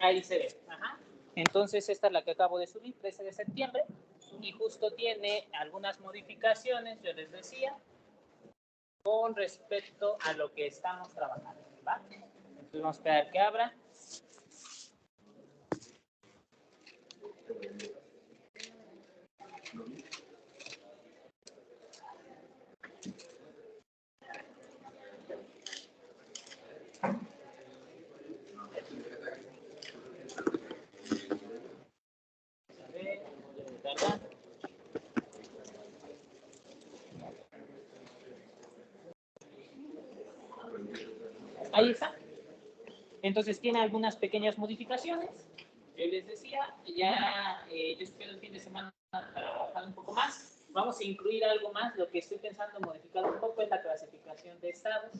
Ahí se ve. Ajá. Entonces, esta es la que acabo de subir, 13 de septiembre, y justo tiene algunas modificaciones, yo les decía, con respecto a lo que estamos trabajando, ¿va? Entonces, vamos a esperar que abra. Ahí está. Entonces tiene algunas pequeñas modificaciones. Yo les decía, ya yo espero el fin de semana para trabajar un poco más. Vamos a incluir algo más. Lo que estoy pensando modificar un poco es la clasificación de estados.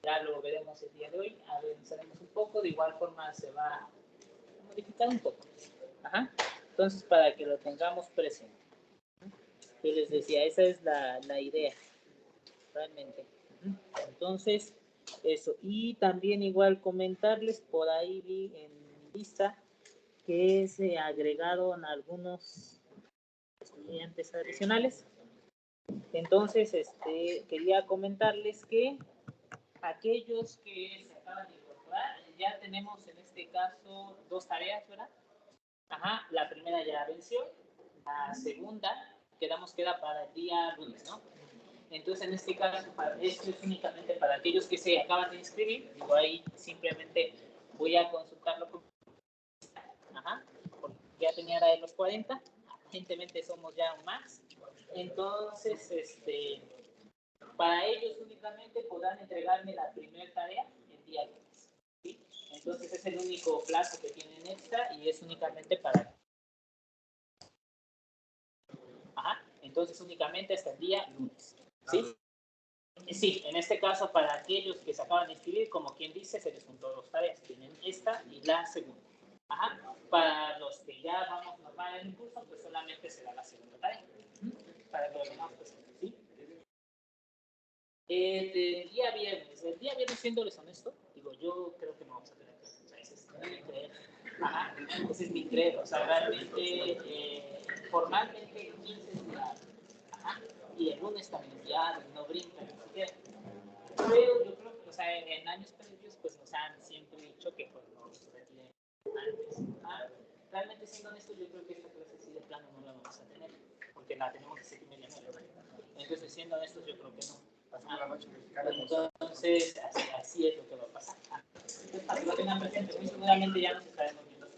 Ya lo veremos el día de hoy. Avanzaremos un poco. De igual forma se va a modificar un poco. Ajá. Entonces, para que lo tengamos presente. Yo les decía, esa es la idea. Realmente. Entonces, eso. Y también igual comentarles, por ahí vi en lista que se agregaron algunos estudiantes adicionales. Entonces, quería comentarles que aquellos que se acaban de incorporar, ya tenemos en este caso 2 tareas, ¿verdad? Ajá, la primera ya venció, la segunda queda para el día lunes, ¿no? Entonces, en este caso, esto es únicamente para aquellos que se acaban de inscribir. Digo, ahí simplemente voy a consultarlo. Ajá, porque ya tenía la de los 40. Aparentemente somos ya más. Entonces, para ellos únicamente podrán entregarme la primera tarea el día lunes. ¿Sí? Entonces, es el único plazo que tienen extra y es únicamente para... Ajá, entonces únicamente hasta el día lunes. ¿Sí? Sí, en este caso, para aquellos que se acaban de inscribir, como quien dice, se les juntó 2 tareas. Tienen esta y la segunda. Ajá. Para los que ya vamos normal en el curso, pues solamente será la segunda tarea. Para que lo tengamos presente, ¿sí? El día viernes, siéndoles honesto, digo, yo creo que no vamos a tener clases. Ese es mi creer. Ajá. Ese es mi creer. O sea, realmente, formalmente, el 15 es día. Ajá. Y el lunes también es día, no brincan, ni siquiera. Pero yo creo que, o sea, en años previos, pues nos han siempre dicho que pues, nos retiren antes. Realmente, siendo honestos, yo creo que esta clase sí de plano no la vamos a tener, porque la tenemos de 7:30. Entonces, siendo honestos, yo creo que no. Entonces, así es lo que va a pasar. Entonces, para que lo tengan presente, muy seguramente ya nos estaremos viendo.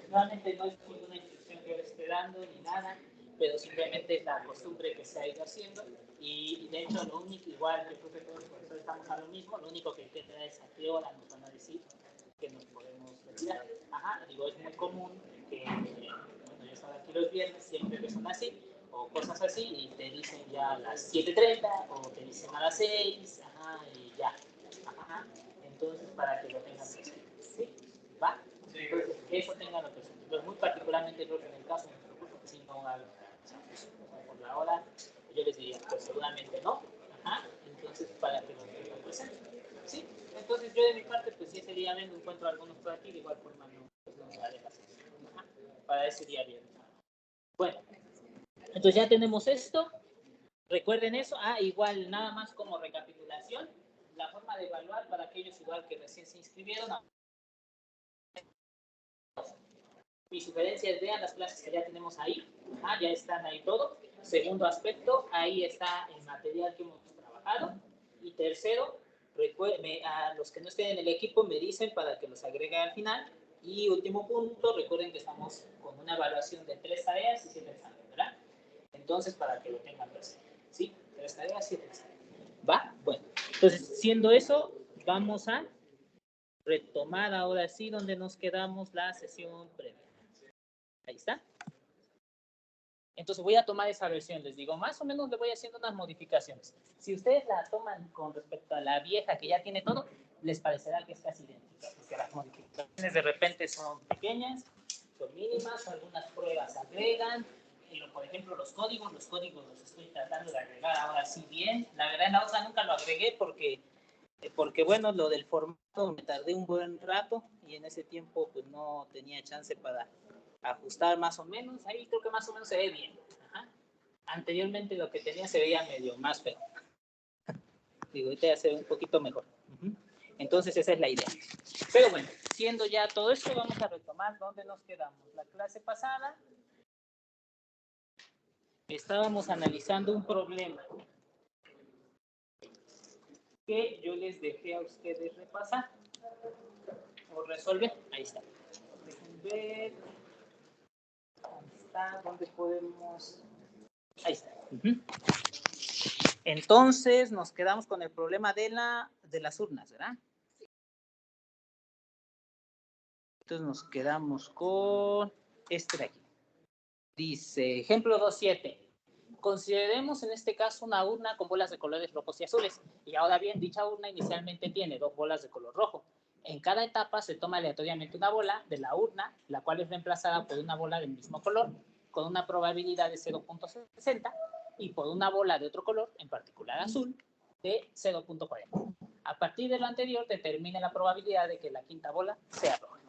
Realmente no es ninguna instrucción que yo les esté dando ni nada, pero simplemente es la costumbre que se ha ido haciendo. Y de hecho, lo único, igual, yo creo que todos los profesores estamos a lo mismo, lo único que queda es a qué hora nos van a decir que nos podemos retirar. Ajá, digo, es muy común que, bueno, yo estaba aquí los viernes, siempre que son así, o cosas así, y te dicen ya a las 7:30, o te dicen a las 6, ajá, y ya. Ajá, entonces, para que lo tengan presente. ¿Sí? ¿Va? Entonces, eso tenganlo presente. Entonces, muy particularmente creo que en el caso de nuestro curso, que si no hay, por la hora, yo les diría, pues seguramente no. Ajá, entonces, para que lo tengan presente. ¿Sí? Entonces, yo de mi parte, pues si ese día vengo, encuentro algunos por aquí, de igual forma no, pues no me haré las cosas. Para ese día viernes. Bueno, entonces ya tenemos esto. Recuerden eso. Igual, nada más como recapitulación, la forma de evaluar para aquellos igual que recién se inscribieron. Mi sugerencia es vean las clases que ya tenemos ahí. Ya están ahí todo. Segundo aspecto, ahí está el material que hemos trabajado. Y tercero, a los que no estén en el equipo me dicen para que los agregue al final. Y último punto, recuerden que estamos con una evaluación de 3 tareas y 7 exámenes, ¿verdad? Entonces, para que lo tengan presente. ¿Sí? 3 tareas, 7 exámenes. ¿Va? Bueno, entonces, siendo eso, vamos a retomar ahora sí donde nos quedamos la sesión previa. Ahí está. Entonces voy a tomar esa versión, les digo, más o menos le voy haciendo unas modificaciones. Si ustedes la toman con respecto a la vieja que ya tiene todo, les parecerá que es casi idéntica, porque las modificaciones de repente son pequeñas, son mínimas, algunas pruebas agregan, por ejemplo los códigos los estoy tratando de agregar ahora sí bien. La verdad en la otra nunca lo agregué porque porque bueno, lo del formato me tardé un buen rato y en ese tiempo pues no tenía chance para ajustar más o menos. Ahí creo que más o menos se ve bien. Ajá. Anteriormente lo que tenía se veía medio más feo. Digo, ahorita ya se ve un poquito mejor. Entonces esa es la idea. Pero bueno, siendo ya todo esto, vamos a retomar dónde nos quedamos. La clase pasada estábamos analizando un problema que yo les dejé a ustedes repasar o resolver. Ahí está. Dejen ver. Ahí está. ¿Dónde podemos? Ahí está. Entonces nos quedamos con el problema de las urnas, ¿verdad? Entonces nos quedamos con este de aquí. Dice, ejemplo 2.7. Consideremos en este caso una urna con bolas de colores rojos y azules. Y ahora bien, dicha urna inicialmente tiene 2 bolas de color rojo. En cada etapa se toma aleatoriamente una bola de la urna, la cual es reemplazada por una bola del mismo color, con una probabilidad de 0.60, y por una bola de otro color, en particular azul, de 0.40. A partir de lo anterior, determine la probabilidad de que la quinta bola sea roja.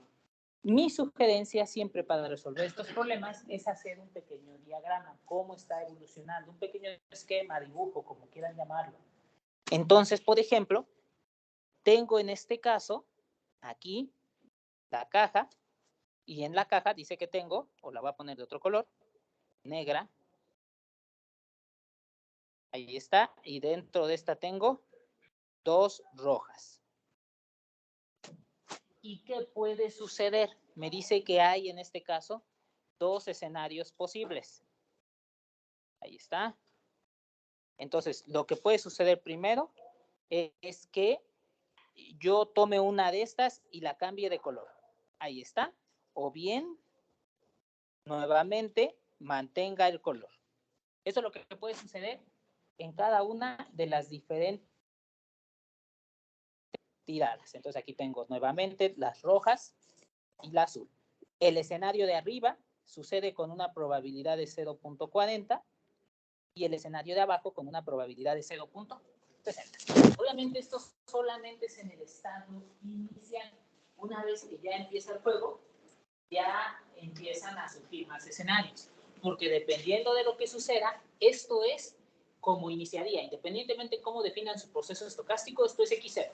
Mi sugerencia siempre para resolver estos problemas es hacer un pequeño diagrama, cómo está evolucionando, un pequeño esquema, dibujo, como quieran llamarlo. Entonces, por ejemplo, tengo en este caso aquí la caja, y en la caja dice que tengo, o la voy a poner de otro color, negra. Ahí está, y dentro de esta tengo 2 rojas. ¿Y qué puede suceder? Me dice que hay en este caso 2 escenarios posibles. Ahí está. Entonces, lo que puede suceder primero es que yo tome una de estas y la cambie de color. Ahí está. O bien, nuevamente, mantenga el color. Eso es lo que puede suceder en cada una de las diferentes tiradas. Entonces, aquí tengo nuevamente las rojas y la azul. El escenario de arriba sucede con una probabilidad de 0.40 y el escenario de abajo con una probabilidad de 0.60. Obviamente esto solamente es en el estado inicial. Una vez que ya empieza el juego, ya empiezan a surgir más escenarios, porque dependiendo de lo que suceda, esto es como iniciaría, independientemente de cómo definan su proceso estocástico, esto es X0.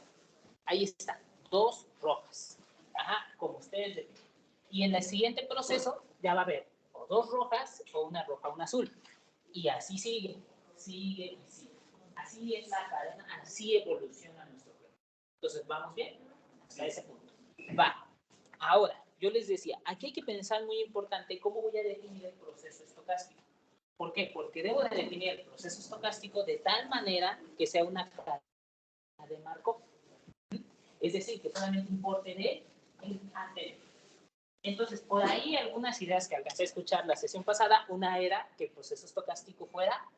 Ahí está, 2 rojas. Ajá, como ustedes definen. Y en el siguiente proceso ya va a haber o 2 rojas o una roja o una azul. Y así sigue, sigue y sigue. Así es la cadena, así evoluciona nuestro juego. Entonces, ¿vamos bien? Hasta ese punto. Va. Ahora, yo les decía, aquí hay que pensar muy importante cómo voy a definir el proceso estocástico. ¿Por qué? Porque debo de definir el proceso estocástico de tal manera que sea una cadena de Markov. Es decir, que solamente importe de el anterior. Entonces, por ahí algunas ideas que alcancé a escuchar la sesión pasada, una era que el proceso estocástico fuera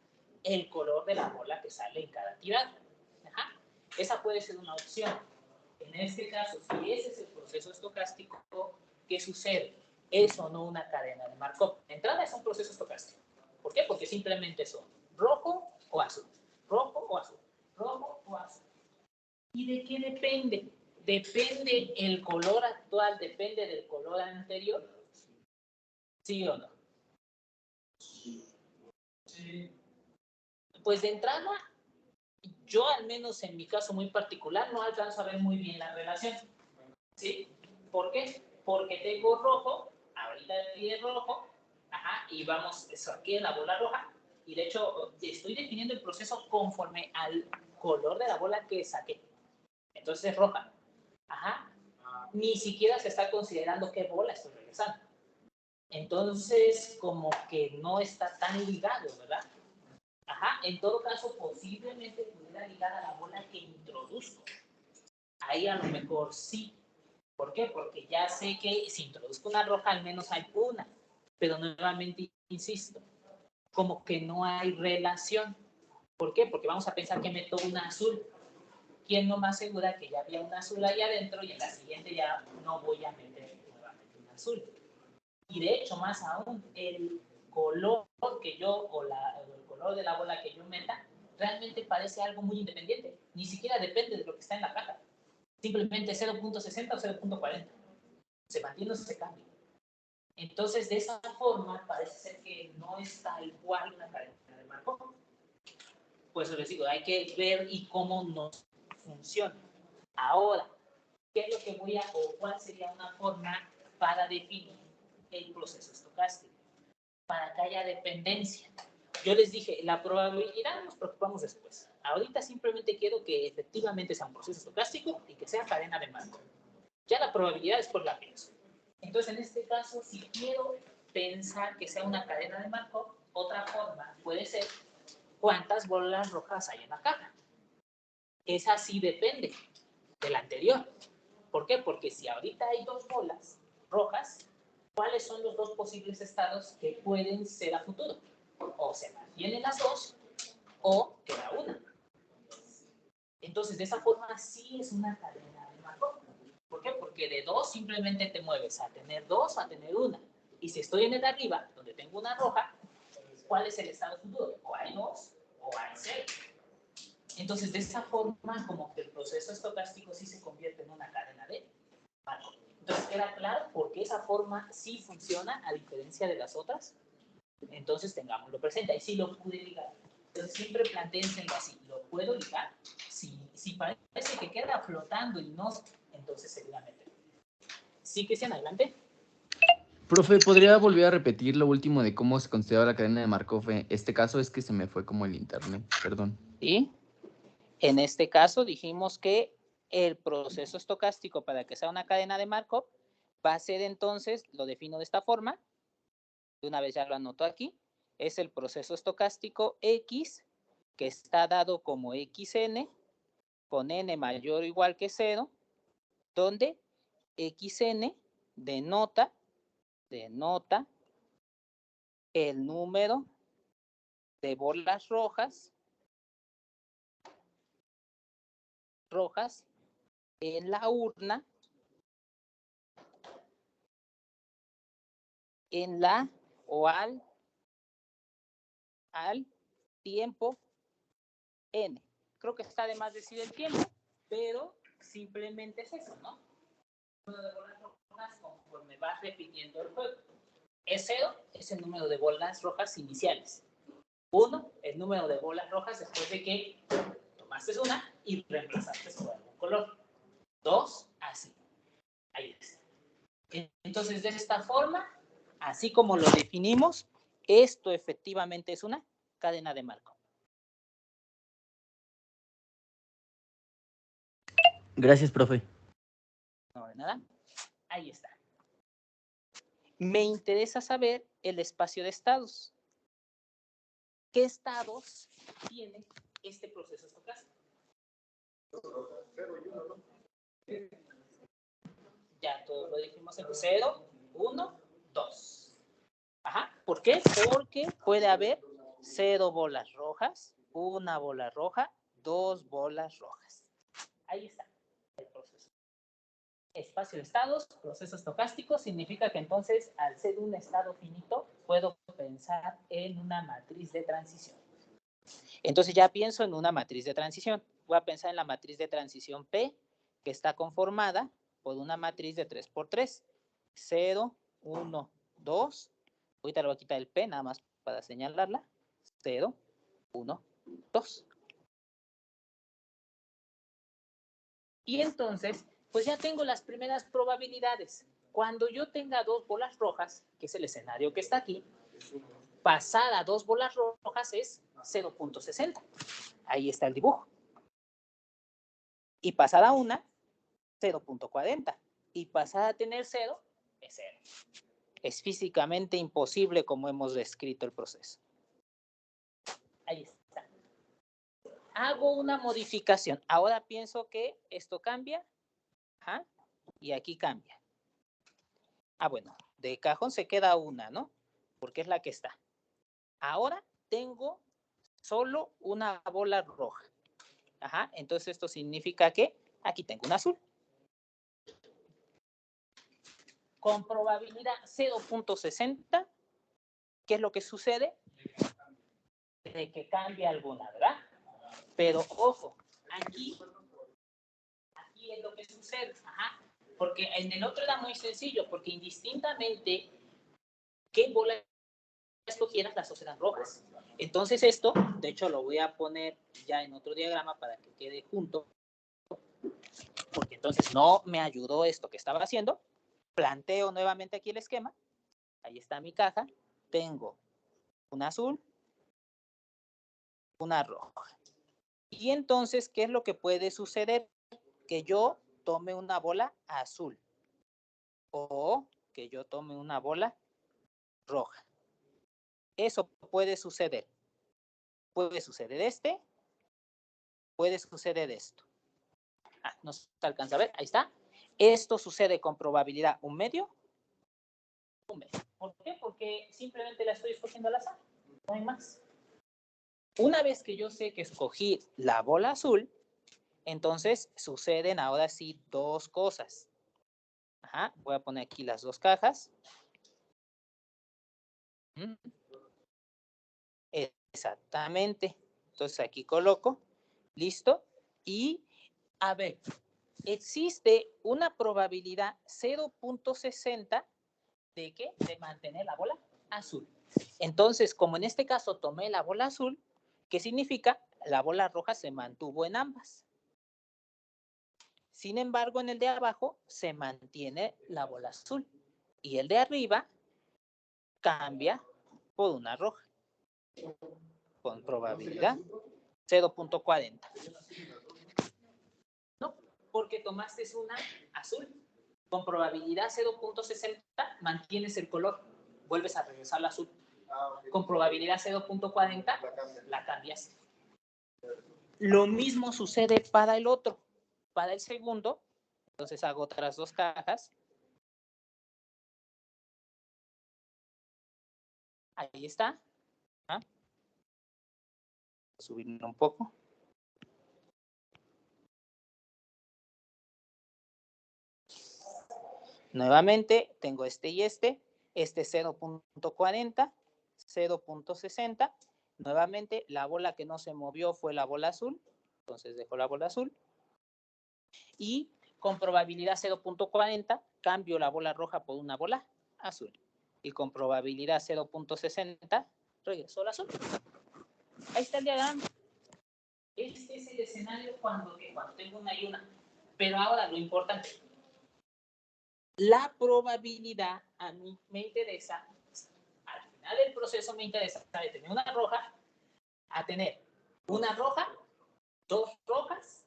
el color de la bola que sale en cada tirada. Ajá. Esa puede ser una opción. En este caso, si ese es el proceso estocástico, ¿qué sucede? Es o no una cadena de Markov. De entrada es un proceso estocástico. ¿Por qué? Porque simplemente son rojo o azul, rojo o azul, rojo o azul. ¿Y de qué depende? ¿Depende el color actual, depende del color anterior? ¿Sí o no? Sí. Pues de entrada, yo al menos en mi caso muy particular no alcanzo a ver muy bien la relación. ¿Sí? ¿Por qué? Porque tengo rojo, ahorita tiene rojo, ajá, y vamos, eso aquí en la bola roja, y de hecho estoy definiendo el proceso conforme al color de la bola que saqué. Entonces es roja. Ajá. Ni siquiera se está considerando qué bola estoy regresando. Entonces, como que no está tan ligado, ¿verdad? Ajá, en todo caso, posiblemente pudiera ligar a la bola que introduzco. Ahí a lo mejor sí. ¿Por qué? Porque ya sé que si introduzco una roja, al menos hay una. Pero nuevamente, insisto, como que no hay relación. ¿Por qué? Porque vamos a pensar que meto una azul. ¿Quién no me asegura que ya había una azul ahí adentro y en la siguiente ya no voy a meter nuevamente una azul? Y de hecho, más aún, el color que yo, o el color de la bola que yo meta, realmente parece algo muy independiente. Ni siquiera depende de lo que está en la caja. Simplemente 0.60 o 0.40. Se mantiene o se cambia. Entonces, de esa forma, parece ser que no es tal cual una cadena de Markov. Pues les digo, hay que ver y cómo nos funciona. Ahora, ¿qué es lo que voy a, o cuál sería una forma para definir el proceso estocástico? Para que haya dependencia. Yo les dije, la probabilidad nos preocupamos después. Ahorita simplemente quiero que efectivamente sea un proceso estocástico y que sea cadena de Markov. Ya la probabilidad es por la pienso. Entonces, en este caso, si quiero pensar que sea una cadena de Markov, otra forma puede ser cuántas bolas rojas hay en la caja. Esa sí depende de la anterior. ¿Por qué? Porque si ahorita hay 2 bolas rojas, ¿cuáles son los 2 posibles estados que pueden ser a futuro? O se mantienen las 2 o queda una. Entonces, de esa forma sí es una cadena de Markov. ¿Por qué? Porque de 2 simplemente te mueves a tener 2 o a tener una. Y si estoy en el de arriba, donde tengo una roja, ¿cuál es el estado futuro? O hay 2 o hay 0. Entonces, de esa forma, como que el proceso estocástico sí se convierte en una cadena de Markov. Entonces, ¿queda claro por qué esa forma sí funciona a diferencia de las otras? Entonces, tengámoslo presente. Ahí sí lo pude ligar. Entonces, siempre plantéenselo así. ¿Lo puedo ligar? Si parece que queda flotando y no, entonces seguramente. Sí, Cristian, adelante. Profe, ¿podría volver a repetir lo último de cómo se considera la cadena de Markov? Este caso es que se me fue como el internet, perdón. Sí. En este caso dijimos que el proceso estocástico para que sea una cadena de Markov va a ser entonces, lo defino de esta forma, de una vez ya lo anoto aquí, es el proceso estocástico X que está dado como XN con N mayor o igual que 0, donde XN denota el número de bolas rojas en la urna en la o al tiempo n. Creo que está de más decir el tiempo, pero simplemente es eso, ¿no? El número de bolas rojas conforme va repitiendo el juego. E0 es el número de bolas rojas iniciales. 1, el número de bolas rojas después de que tomaste una y reemplazaste por algún color. 2, así. Ahí está. Entonces, de esta forma, así como lo definimos, esto efectivamente es una cadena de Markov. Gracias, profe. No, de nada. Ahí está. Me interesa saber el espacio de estados. ¿Qué estados tiene este proceso estocástico? 0 y 1, ¿no? Ya todos lo dijimos en 0, 1, 2. Ajá. ¿Por qué? Porque puede haber 0 bolas rojas, 1 bola roja, 2 bolas rojas. Ahí está el proceso. Espacio de estados, proceso estocástico, significa que entonces, al ser un estado finito, puedo pensar en una matriz de transición. Entonces ya pienso en una matriz de transición. Voy a pensar en la matriz de transición P, que está conformada por una matriz de 3 por 3. 0, 1, 2. Ahorita le voy a quitar el P nada más para señalarla. 0, 1, 2. Y entonces, pues ya tengo las primeras probabilidades. Cuando yo tenga 2 bolas rojas, que es el escenario que está aquí, pasar a 2 bolas rojas es 0.60. Ahí está el dibujo. Y pasar a una, 0.40. Y pasar a tener 0 es 0. Es físicamente imposible como hemos descrito el proceso. Ahí está. Hago una modificación. Ahora pienso que esto cambia. Ajá, y aquí cambia. Ah, bueno, de cajón se queda una, ¿no? Porque es la que está. Ahora tengo solo una bola roja. Ajá, entonces esto significa que aquí tengo un azul. Con probabilidad 0.60, ¿qué es lo que sucede? De que cambie alguna, ¿verdad? Pero ojo, aquí es lo que sucede. Ajá. Porque en el otro era muy sencillo, porque indistintamente qué bola escogieras, las dos eran rojas. Entonces esto, de hecho lo voy a poner ya en otro diagrama para que quede junto, porque entonces no me ayudó esto que estaba haciendo. Planteo nuevamente aquí el esquema. Ahí está mi caja. Tengo una azul, una roja. Y entonces, ¿qué es lo que puede suceder? Que yo tome una bola azul o que yo tome una bola roja. Eso puede suceder. Puede suceder puede suceder esto. No se alcanza a ver, ahí está. Esto sucede con probabilidad un medio. ¿Por qué? Porque simplemente la estoy escogiendo al azar, no hay más. Una vez que yo sé que escogí la bola azul, entonces suceden ahora sí dos cosas. Ajá, voy a poner aquí las dos cajas. Exactamente. Entonces aquí coloco, listo. Y a ver, existe una probabilidad 0.60 ¿de qué? De mantener la bola azul. Entonces, como en este caso tomé la bola azul, ¿qué significa? La bola roja se mantuvo en ambas. Sin embargo, en el de abajo se mantiene la bola azul y el de arriba cambia por una roja con probabilidad 0.40. No, porque tomaste una azul. Con probabilidad 0.60 mantienes el color, vuelves a regresar al azul. Con probabilidad 0.40 la cambias. Lo mismo sucede para el otro. Para el segundo, entonces hago otras dos cajas. Ahí está. Subirlo un poco. Nuevamente tengo este y este 0.40, 0.60. Nuevamente la bola que no se movió fue la bola azul, entonces dejo la bola azul. Y con probabilidad 0.40 cambio la bola roja por una bola azul. Y con probabilidad 0.60 regreso al azul. Ahí está el diagrama. Este es el escenario cuando tengo una y una. Pero ahora lo importante, la probabilidad a mí me interesa, al final del proceso me interesa de tener una roja a tener una roja, dos rojas.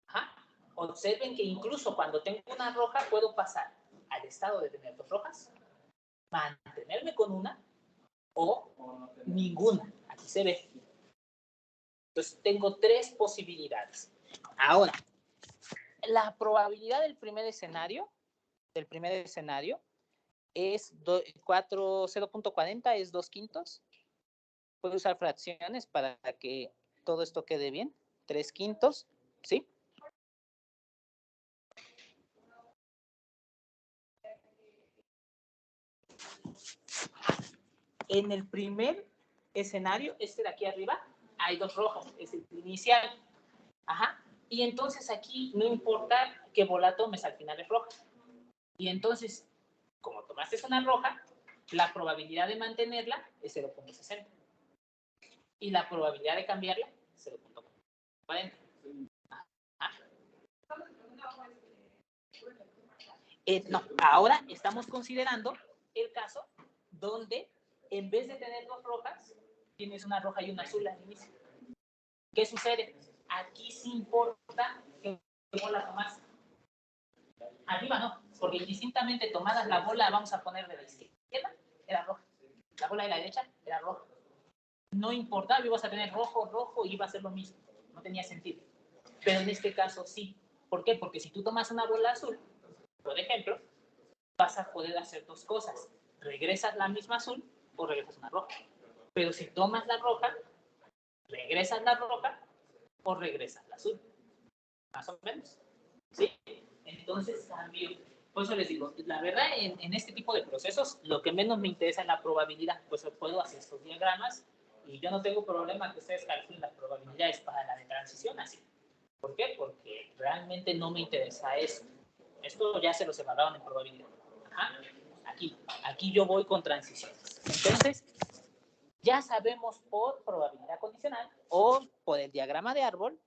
Ajá. Observen que incluso cuando tengo una roja puedo pasar al estado de tener dos rojas, mantenerme con una o ninguna. Aquí se ve. Entonces tengo tres posibilidades. Ahora, la probabilidad del primer escenario es 0.40 es 2/5. Puedo usar fracciones para que todo esto quede bien. 3/5, ¿sí? En el primer escenario, este de aquí arriba, hay dos rojas, es el inicial. Ajá. Y entonces aquí no importa qué bola tomes, al final es roja. Y entonces, como tomaste una roja, la probabilidad de mantenerla es 0.60. Y la probabilidad de cambiarla es 0.40. No, ahora estamos considerando el caso donde en vez de tener dos rojas, tienes una roja y una azul al inicio. ¿Qué sucede? Aquí sí importa qué bola tomas. Arriba no, porque indistintamente tomadas la bola, vamos a poner de la izquierda, era roja. La bola de la derecha era roja. No importaba, ibas a tener rojo, y iba a ser lo mismo. No tenía sentido. Pero en este caso sí. ¿Por qué? Porque si tú tomas una bola azul, por ejemplo, vas a poder hacer dos cosas. Regresas la misma azul o regresas una roja. Pero si tomas la roja, regresas la roja o regresas la azul. Más o menos. ¿Sí? Entonces cambio. Por eso les digo, la verdad, en este tipo de procesos, lo que menos me interesa es la probabilidad. Pues puedo hacer estos diagramas Y yo no tengo problema que ustedes calculen las probabilidades para la de transición así. ¿Por qué? Porque realmente no me interesa eso. Esto ya se los evaluaron en probabilidad. Ajá. Aquí yo voy con transiciones. Entonces, ya sabemos por probabilidad condicional o por el diagrama de árbol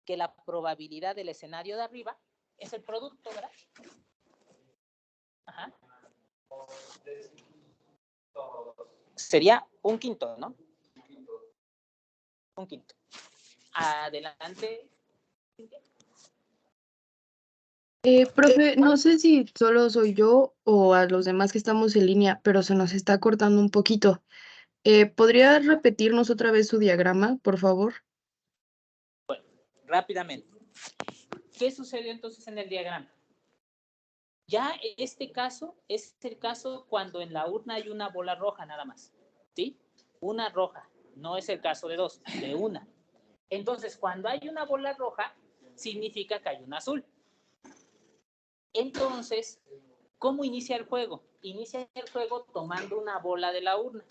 que la probabilidad del escenario de arriba es el producto, ¿verdad? Ajá. Sería un quinto, ¿no? Un quinto. Adelante. Profe, no sé si solo soy yo o a los demás que estamos en línea, pero se nos está cortando un poquito. ¿Podría repetirnos otra vez su diagrama, por favor? Bueno, rápidamente. ¿Qué sucedió entonces en el diagrama? Ya este caso es el caso cuando en la urna hay una bola roja nada más, ¿sí? Una roja, no es el caso de dos, de una. Entonces, cuando hay una bola roja, significa que hay una azul. Entonces, ¿cómo inicia el juego? Inicia el juego tomando una bola de la urna.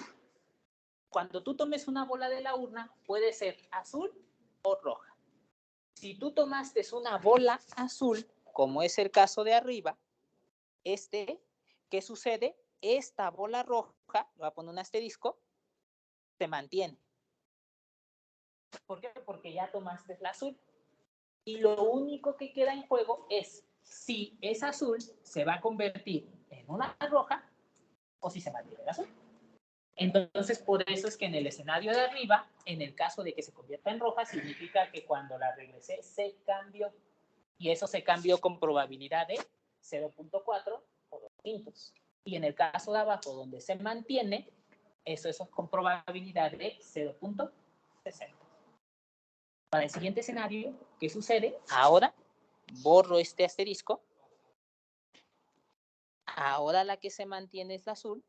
Cuando tú tomes una bola de la urna, puede ser azul o roja. Si tú tomaste una bola azul, como es el caso de arriba, ¿qué sucede? Esta bola roja, le voy a poner un asterisco, se mantiene. ¿Por qué? Porque ya tomaste la azul. Y lo único que queda en juego es si esa azul se va a convertir en una roja o si se mantiene el azul. Entonces, por eso es que en el escenario de arriba, en el caso de que se convierta en roja, significa que cuando la regresé se cambió. Y eso se cambió con probabilidad de 0.4 o 2 quintos. Y en el caso de abajo, donde se mantiene, eso es con probabilidad de 0.60. Para el siguiente escenario, ¿qué sucede? Ahora borro este asterisco. Ahora la que se mantiene es la azul.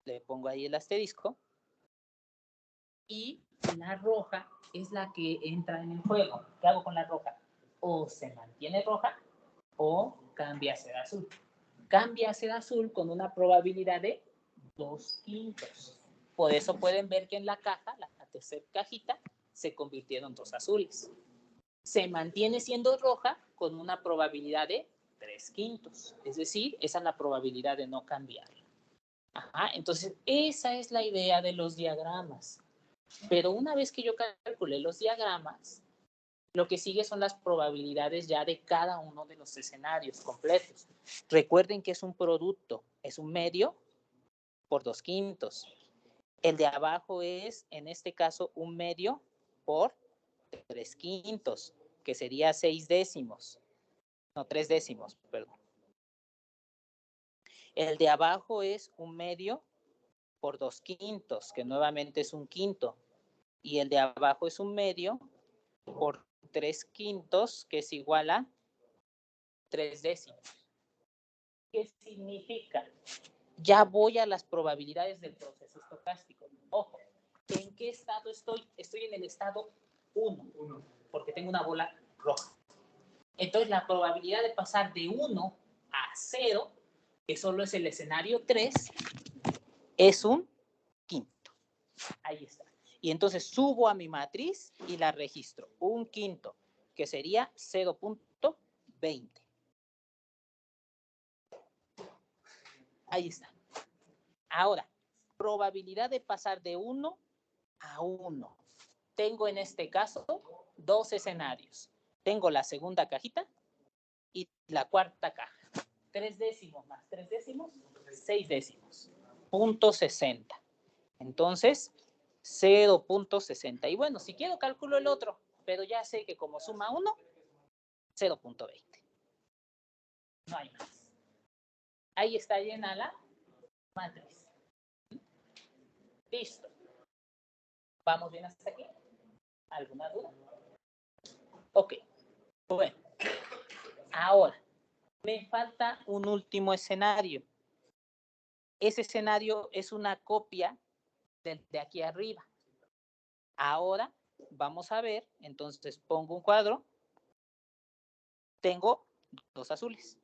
Le pongo ahí el asterisco. Y la roja es la que entra en el juego. ¿Qué hago con la roja? O se mantiene roja o cambia a ser azul. Cambia a ser azul con una probabilidad de 2 quintos. Por eso pueden ver que en la caja, la tercera cajita, se convirtieron dos azules. Se mantiene siendo roja con una probabilidad de 3 quintos. Es decir, esa es la probabilidad de no cambiar. Ajá, entonces, esa es la idea de los diagramas. Pero una vez que yo calculé los diagramas, lo que sigue son las probabilidades ya de cada uno de los escenarios completos. Recuerden que es un producto, es un medio por 2 quintos. El de abajo es, en este caso, un medio por 3 quintos, que sería 6 décimos. No, 3 décimos, perdón. El de abajo es un medio por 2 quintos, que nuevamente es un quinto. Y el de abajo es un medio por 3 quintos, que es igual a 3 décimos. ¿Qué significa? Ya voy a las probabilidades del proceso estocástico. Ojo, ¿en qué estado estoy? Estoy en el estado 1, porque tengo una bola roja. Entonces, la probabilidad de pasar de 1 a 0, que solo es el escenario 3, es un quinto. Ahí está. Y entonces subo a mi matriz y la registro. Un quinto, que sería 0.20. Ahí está. Ahora, probabilidad de pasar de 1 a 1. Tengo en este caso dos escenarios. Tengo la segunda cajita y la cuarta caja. 3 décimos más 3 décimos, 6 décimos. 0.60. Entonces, 0.60. Y bueno, si quiero calculo el otro, pero ya sé que como suma 1, 0.20. No hay más. Ahí está llena la matriz. Listo. ¿Vamos bien hasta aquí? ¿Alguna duda? Ok. Bueno. Ahora, me falta un último escenario. Ese escenario es una copia de aquí arriba. Ahora vamos a ver, entonces pongo un cuadro. Tengo dos azules.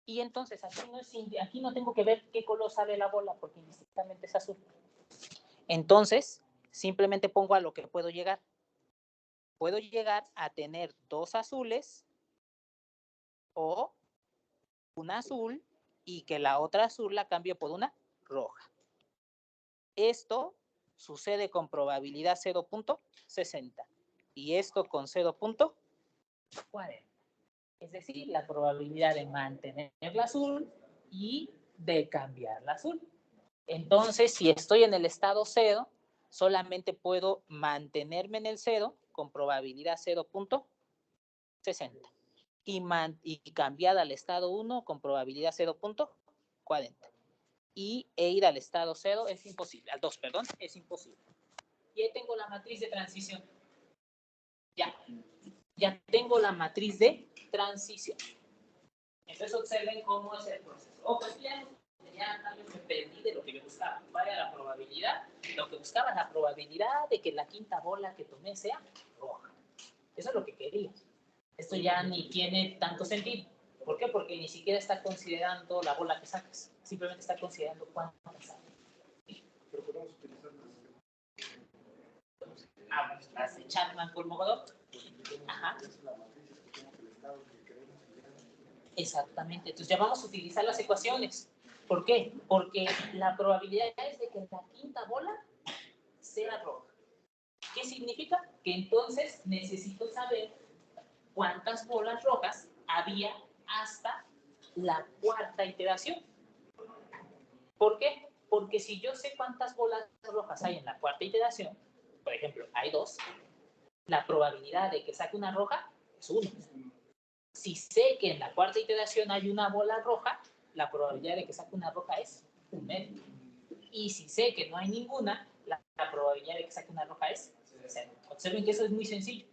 Y entonces aquí no tengo que ver qué color sale la bola porque indistintamente es azul. Entonces, simplemente pongo a lo que puedo llegar. Puedo llegar a tener 2 azules o una azul y que la otra azul la cambio por una roja. Esto sucede con probabilidad 0.60 y esto con 0.40. Es decir, la probabilidad de mantener la azul y de cambiar la azul. Entonces, si estoy en el estado 0, solamente puedo mantenerme en el 0 con probabilidad 0.60 y cambiar al estado 1 con probabilidad 0.40. E ir al estado 0 es imposible, al 2, perdón, es imposible. Y ahí tengo la matriz de transición. Ya tengo la matriz de transición. Entonces observen cómo es el proceso. Pues ya tal vez me perdí de lo que yo buscaba. Vaya la probabilidad. Lo que buscaba es la probabilidad de que la quinta bola que tomé sea roja. Eso es lo que quería. Esto ya ni tiene tanto sentido. ¿Por qué? Porque ni siquiera está considerando la bola que sacas. Simplemente está considerando cuánto sacas. Pero podemos utilizar las de Chapman-Kolmogorov. Ajá. Exactamente. Entonces ya vamos a utilizar las ecuaciones. ¿Por qué? Porque la probabilidad es de que la quinta bola sea roja. ¿Qué significa? Que entonces necesito saber cuántas bolas rojas había hasta la cuarta iteración. ¿Por qué? Porque si yo sé cuántas bolas rojas hay en la cuarta iteración, por ejemplo, hay 2, la probabilidad de que saque una roja es 1. Si sé que en la cuarta iteración hay una bola roja, la probabilidad de que saque una roja es 1/2. Y si sé que no hay ninguna, la probabilidad de que saque una roja es 0. Observen que eso es muy sencillo.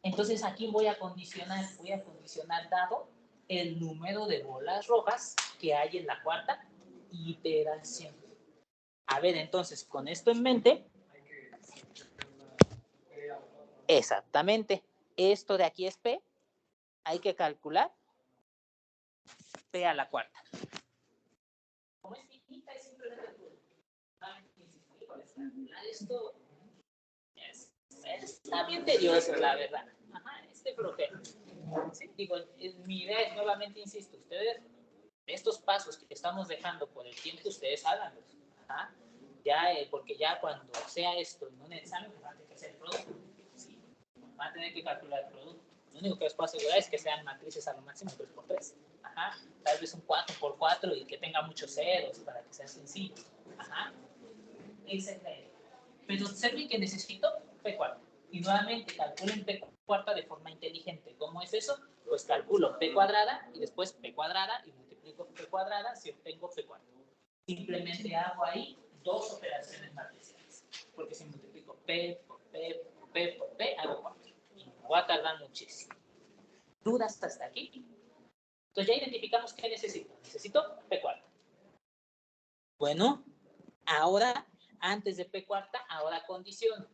Entonces aquí voy a condicionar dado el número de bolas rojas que hay en la cuarta iteración. A ver, entonces, con esto en mente, exactamente, esto de aquí es P, hay que calcular P a la cuarta. Como es finita, es simplemente esto está bien tedioso, la verdad. Ajá, profe. Sí, digo, mi idea es nuevamente, insisto, ustedes, estos pasos que estamos dejando por el tiempo, ustedes háganlos. Ajá. Ya, porque ya cuando sea esto en un examen, van a tener que hacer el producto. Sí, van a tener que calcular el producto. Lo único que les puedo asegurar es que sean matrices a lo máximo 3x3. Ajá. Tal vez un 4x4 y que tenga muchos ceros para que sea sencillo. Ajá. Esa es la idea. Pero observen que necesito P4. Y nuevamente calculen P cuarta de forma inteligente. ¿Cómo es eso? Pues calculo P cuadrada y después P cuadrada y multiplico P cuadrada si obtengo P cuarta. Simplemente hago ahí 2 operaciones matriciales. Porque si multiplico P por P por P por P, hago 4. Y me va a tardar muchísimo. ¿Dudas hasta aquí? Entonces ya identificamos qué necesito. Necesito P cuarta. Bueno, ahora, antes de P cuarta, ahora condiciono.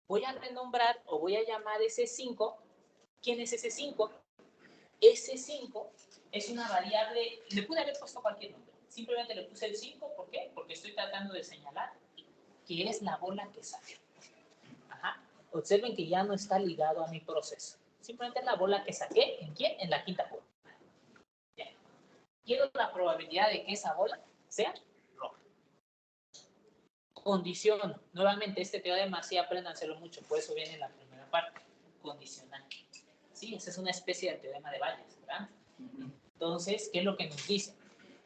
Voy a renombrar o voy a llamar ese 5. ¿Quién es ese 5? Ese 5 es una variable, le pude haber puesto cualquier nombre. Simplemente le puse el 5, ¿por qué? Porque estoy tratando de señalar que es la bola que sale. Ajá. Observen que ya no está ligado a mi proceso. Simplemente es la bola que saqué. ¿En quién? En la quinta bola. Bien. Quiero la probabilidad de que esa bola sea roja. Condiciono. Nuevamente, este teorema sí apréndanselo mucho, por eso viene en la primera parte. Condicional. Sí, esa es una especie de teorema de Bayes, ¿verdad? Entonces, ¿qué es lo que nos dice?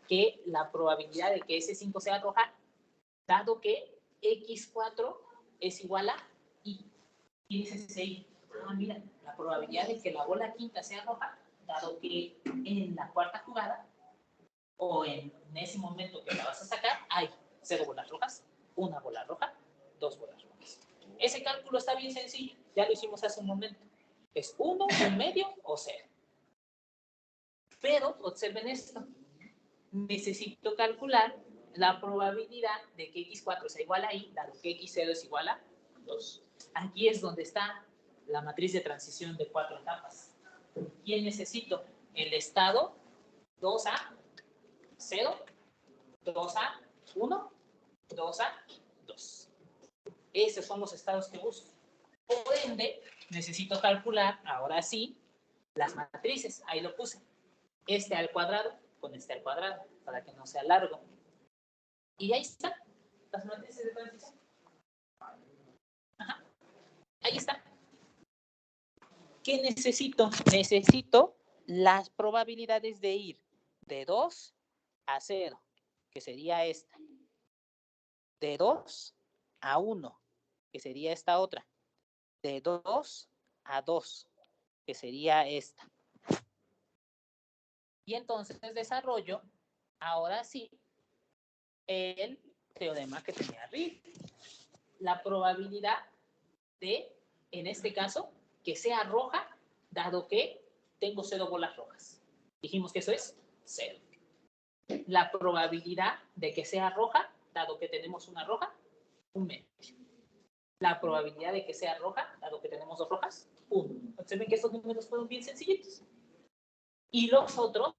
Que la probabilidad de que ese 5 sea roja, dado que X4 es igual a Y. ¿Quién es ese Y? Ah, mira, la probabilidad de que la bola quinta sea roja, dado que en la cuarta jugada, o en ese momento que la vas a sacar, hay 0 bolas rojas, 1 bola roja, 2 bolas rojas. Ese cálculo está bien sencillo, ya lo hicimos hace un momento. Es 1, 1/2 o 0. Pero observen esto. Necesito calcular la probabilidad de que X4 sea igual a Y, dado que X0 es igual a 2. Aquí es donde está la matriz de transición de 4 etapas. ¿Quién necesito? El estado 2A 0, 2A, 1, 2A, 2. Esos son los estados que busco. Por ende, necesito calcular, ahora sí, las matrices. Ahí lo puse. Este al cuadrado con este al cuadrado, para que no sea largo. Y ahí están las matrices de transición. Ajá. Ahí está. ¿Qué necesito? Necesito las probabilidades de ir de 2 a 0, que sería esta. De 2 a 1, que sería esta otra. De 2 a 2, que sería esta. Y entonces desarrollo, ahora sí, el teorema que tenía arriba. La probabilidad de, en este caso, que sea roja, dado que tengo 0 bolas rojas. Dijimos que eso es 0. La probabilidad de que sea roja, dado que tenemos una roja, 1/2. La probabilidad de que sea roja, dado que tenemos 2 rojas, 1. Observen que estos números fueron bien sencillitos. Y los otros,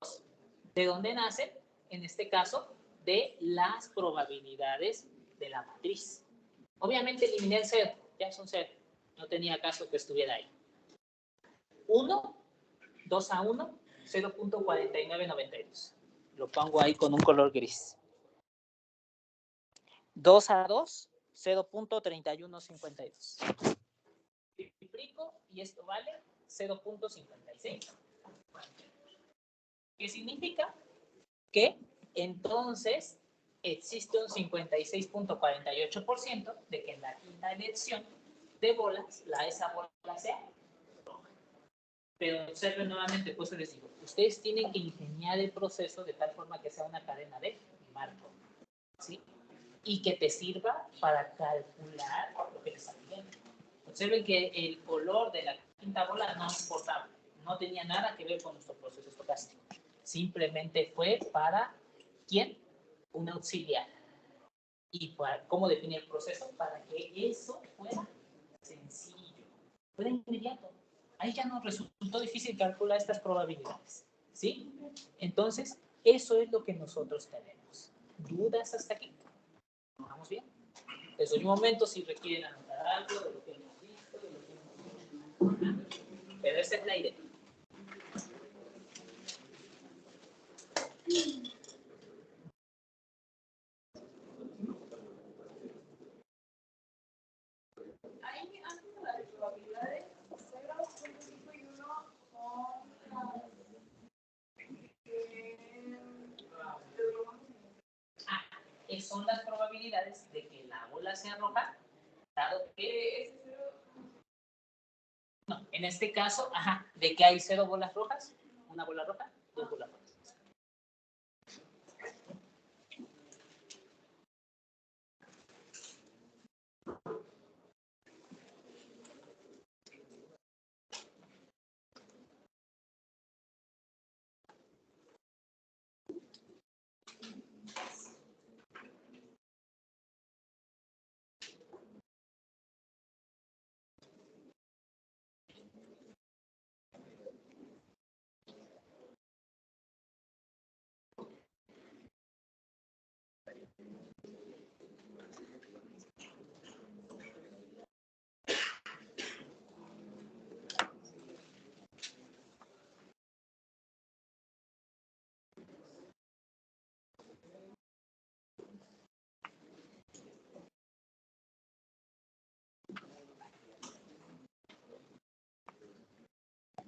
¿de dónde nacen? En este caso, de las probabilidades de la matriz. Obviamente eliminé el 0, ya es un 0. No tenía caso que estuviera ahí. 1, 2 a 1, 0.4992. Lo pongo ahí con un color gris. 2 a 2, 0.3152. Multiplico y esto vale 0.56. ¿Qué significa? Que entonces existe un 56.48% de que en la quinta elección de bolas, esa bola sea roja. Pero observen nuevamente, pues les digo, ustedes tienen que ingeniar el proceso de tal forma que sea una cadena de marco, ¿sí? Y que te sirva para calcular lo que te está pidiendo. Observen que el color de la quinta bola no importaba, no tenía nada que ver con nuestro proceso estocástico. Simplemente fue para, ¿quién? Un auxiliar. ¿Y para cómo definir el proceso? Para que eso fuera sencillo, fuera inmediato. Ahí ya nos resultó difícil calcular estas probabilidades, ¿sí? Entonces, eso es lo que nosotros tenemos. ¿Dudas hasta aquí? ¿Vamos bien? Les doy un momento si requieren anotar algo de lo que hemos visto, de lo que hemos visto. Pero esa es la idea. Ahí antes de las probabilidades, 0.5 y 1 son Son las probabilidades de que la bola sea roja, dado que no, en este caso, de que hay 0 bolas rojas, una bola roja, 2 bolas rojas.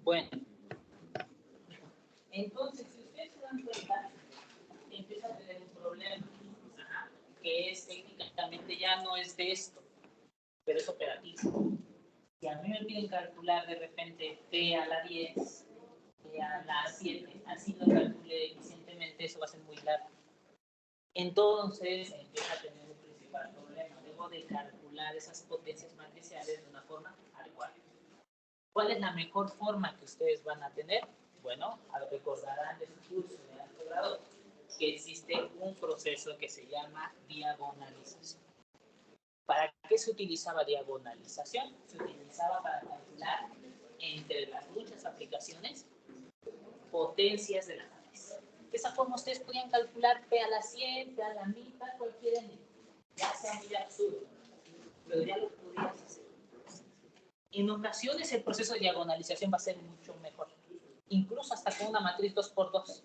Bueno, entonces, si ustedes se dan cuenta, empieza a tener un problema, que es técnicamente ya no es de esto, pero es operativo. Si a mí me piden calcular de repente P a la 10, P a la 7, así lo calculé eficientemente, eso va a ser muy largo. Entonces empieza a tener un principal problema. Debo de calcular esas potencias matriciales de una forma adecuada. ¿Cuál es la mejor forma que ustedes van a tener? Bueno, recordarán de su curso de alto grado que existe un proceso que se llama diagonalización. ¿Para qué se utilizaba diagonalización? Se utilizaba para calcular entre las muchas aplicaciones potencias de la matriz. De esa forma ustedes podían calcular P a la 100, P a la mitad, cualquier N. Ya sea muy absurdo, pero ya lo podrías hacer. En ocasiones el proceso de diagonalización va a ser mucho mejor, incluso hasta con una matriz 2x2,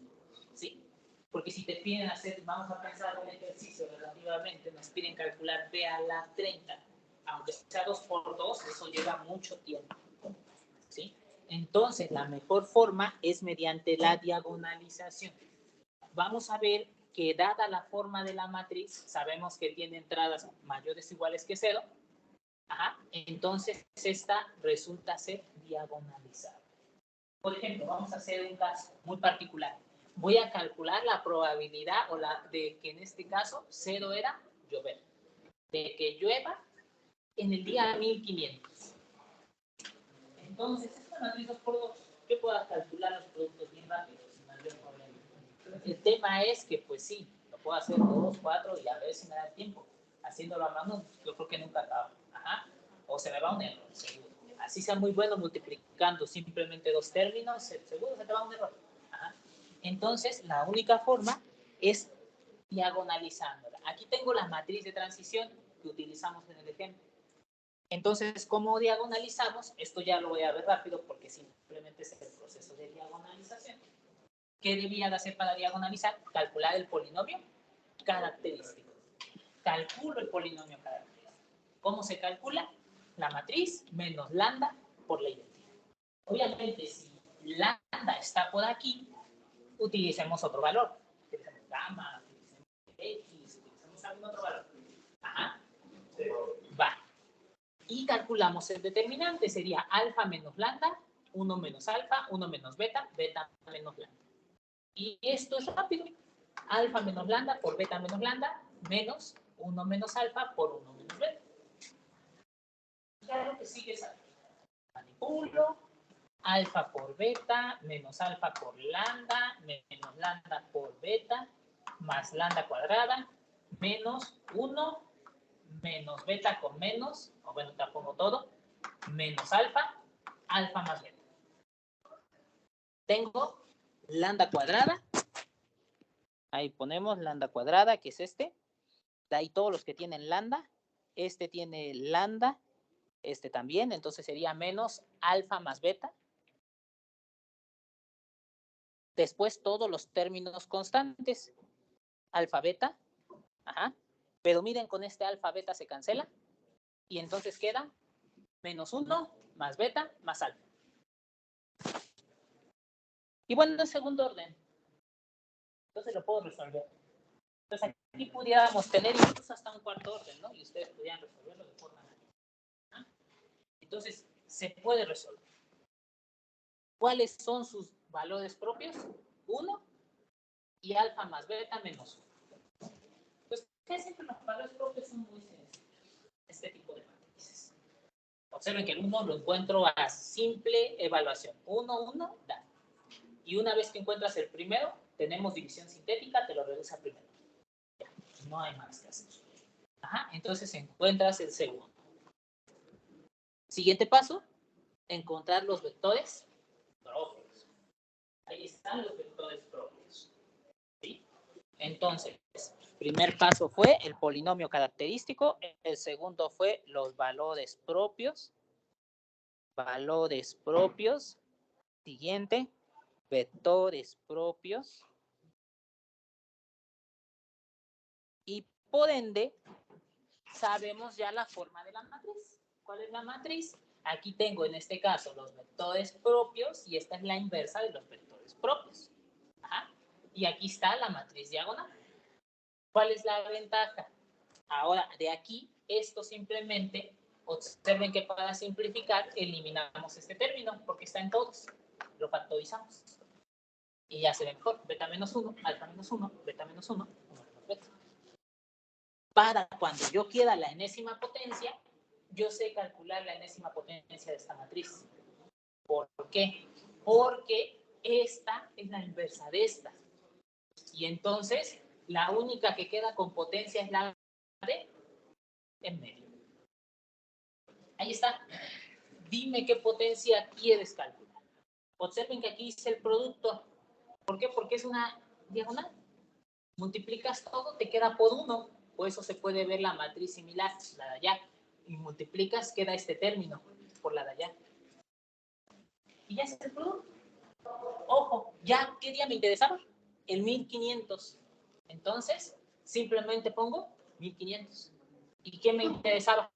¿sí? Porque si te piden hacer, vamos a pensar un ejercicio relativamente, nos piden calcular P a la 30, aunque sea 2x2, eso lleva mucho tiempo, ¿sí? Entonces, la mejor forma es mediante la diagonalización. Vamos a ver que dada la forma de la matriz, sabemos que tiene entradas mayores o iguales que 0, entonces esta resulta ser diagonalizable. Por ejemplo, vamos a hacer un caso muy particular. Voy a calcular la probabilidad de que en este caso 0 era llover, de que llueva en el día 1500. Entonces, esta matriz 2x2, yo puedo calcular los productos bien rápido, sin mayor problema. El tema es que, pues sí, lo puedo hacer 2, 4 y a ver si me da tiempo. Haciéndolo a mano, yo creo que nunca acabo. O se me va un error, seguro. Así sea muy bueno multiplicando simplemente dos términos, seguro se te va un error. Entonces, la única forma es diagonalizándola. Aquí tengo la matriz de transición que utilizamos en el ejemplo. Entonces, ¿cómo diagonalizamos? Esto ya lo voy a ver rápido porque simplemente es el proceso de diagonalización. ¿Qué debía de hacer para diagonalizar? Calcular el polinomio característico. Calculo el polinomio característico. ¿Cómo se calcula? La matriz menos lambda por la identidad. Obviamente, si lambda está por aquí, utilicemos otro valor. Utilicemos gamma, utilicemos x, utilicemos algún otro valor. Va. Y calculamos el determinante. Sería alfa menos lambda, 1 menos alfa, 1 menos beta, beta menos lambda. Y esto es rápido. Alfa menos lambda por beta menos lambda, menos 1 menos alfa por 1 menos beta. Claro que sigue esa. Manipulo. Alfa por beta, menos alfa por lambda, menos lambda por beta, más lambda cuadrada, menos 1, menos beta con menos, o bueno, te pongo todo, menos alfa, alfa más beta. Tengo lambda cuadrada. Ahí ponemos lambda cuadrada, que es este. De ahí todos los que tienen lambda. Este tiene lambda. Este también. Entonces sería menos alfa más beta. Después todos los términos constantes. Alfa beta. Pero miren, con este alfa beta se cancela. Y entonces queda menos 1 más beta más alfa. Y bueno, en segundo orden. Entonces lo puedo resolver. Entonces aquí pudiéramos tener incluso hasta un cuarto orden, ¿no? Y ustedes pudieran resolverlo de forma natural. Entonces, se puede resolver. ¿Cuáles son sus valores propios? 1 y alfa más beta menos 1. Pues casi que los valores propios son muy sencillos. Este tipo de matrices. Observen que el 1 lo encuentro a simple evaluación. 1, 1, da. Y una vez que encuentras el primero, tenemos división sintética, te lo reduce al primero. Ya, no hay más que hacer. Entonces encuentras el segundo. Siguiente paso, encontrar los vectores propios. Ahí están los vectores propios. ¿Sí? Entonces, primer paso fue el polinomio característico, el segundo fue los valores propios. Valores propios. Siguiente, vectores propios. Y por ende, sabemos ya la forma de la matriz. ¿Cuál es la matriz? Aquí tengo en este caso los vectores propios y esta es la inversa de los vectores propios. Y aquí está la matriz diagonal. ¿Cuál es la ventaja? Ahora, de aquí, esto simplemente, observen que para simplificar, eliminamos este término porque está en todos. Lo factorizamos. Y ya se ve mejor. Beta menos 1, alfa menos 1, beta menos 1, 1 menos beta. Para cuando yo quiera la enésima potencia, yo sé calcular la enésima potencia de esta matriz. ¿Por qué? Porque esta es la inversa de esta. Y entonces, la única que queda con potencia es la de en medio. Ahí está. Dime qué potencia quieres calcular. Observen que aquí hice el producto. ¿Por qué? Porque es una diagonal. Multiplicas todo, te queda por 1. Por eso se puede ver la matriz similar, la de allá. Y multiplicas, queda este término por la de allá. Y ya es el producto. Ojo, ¿ya qué día me interesaba? El 1500. Entonces, simplemente pongo 1500. ¿Y qué me interesaba?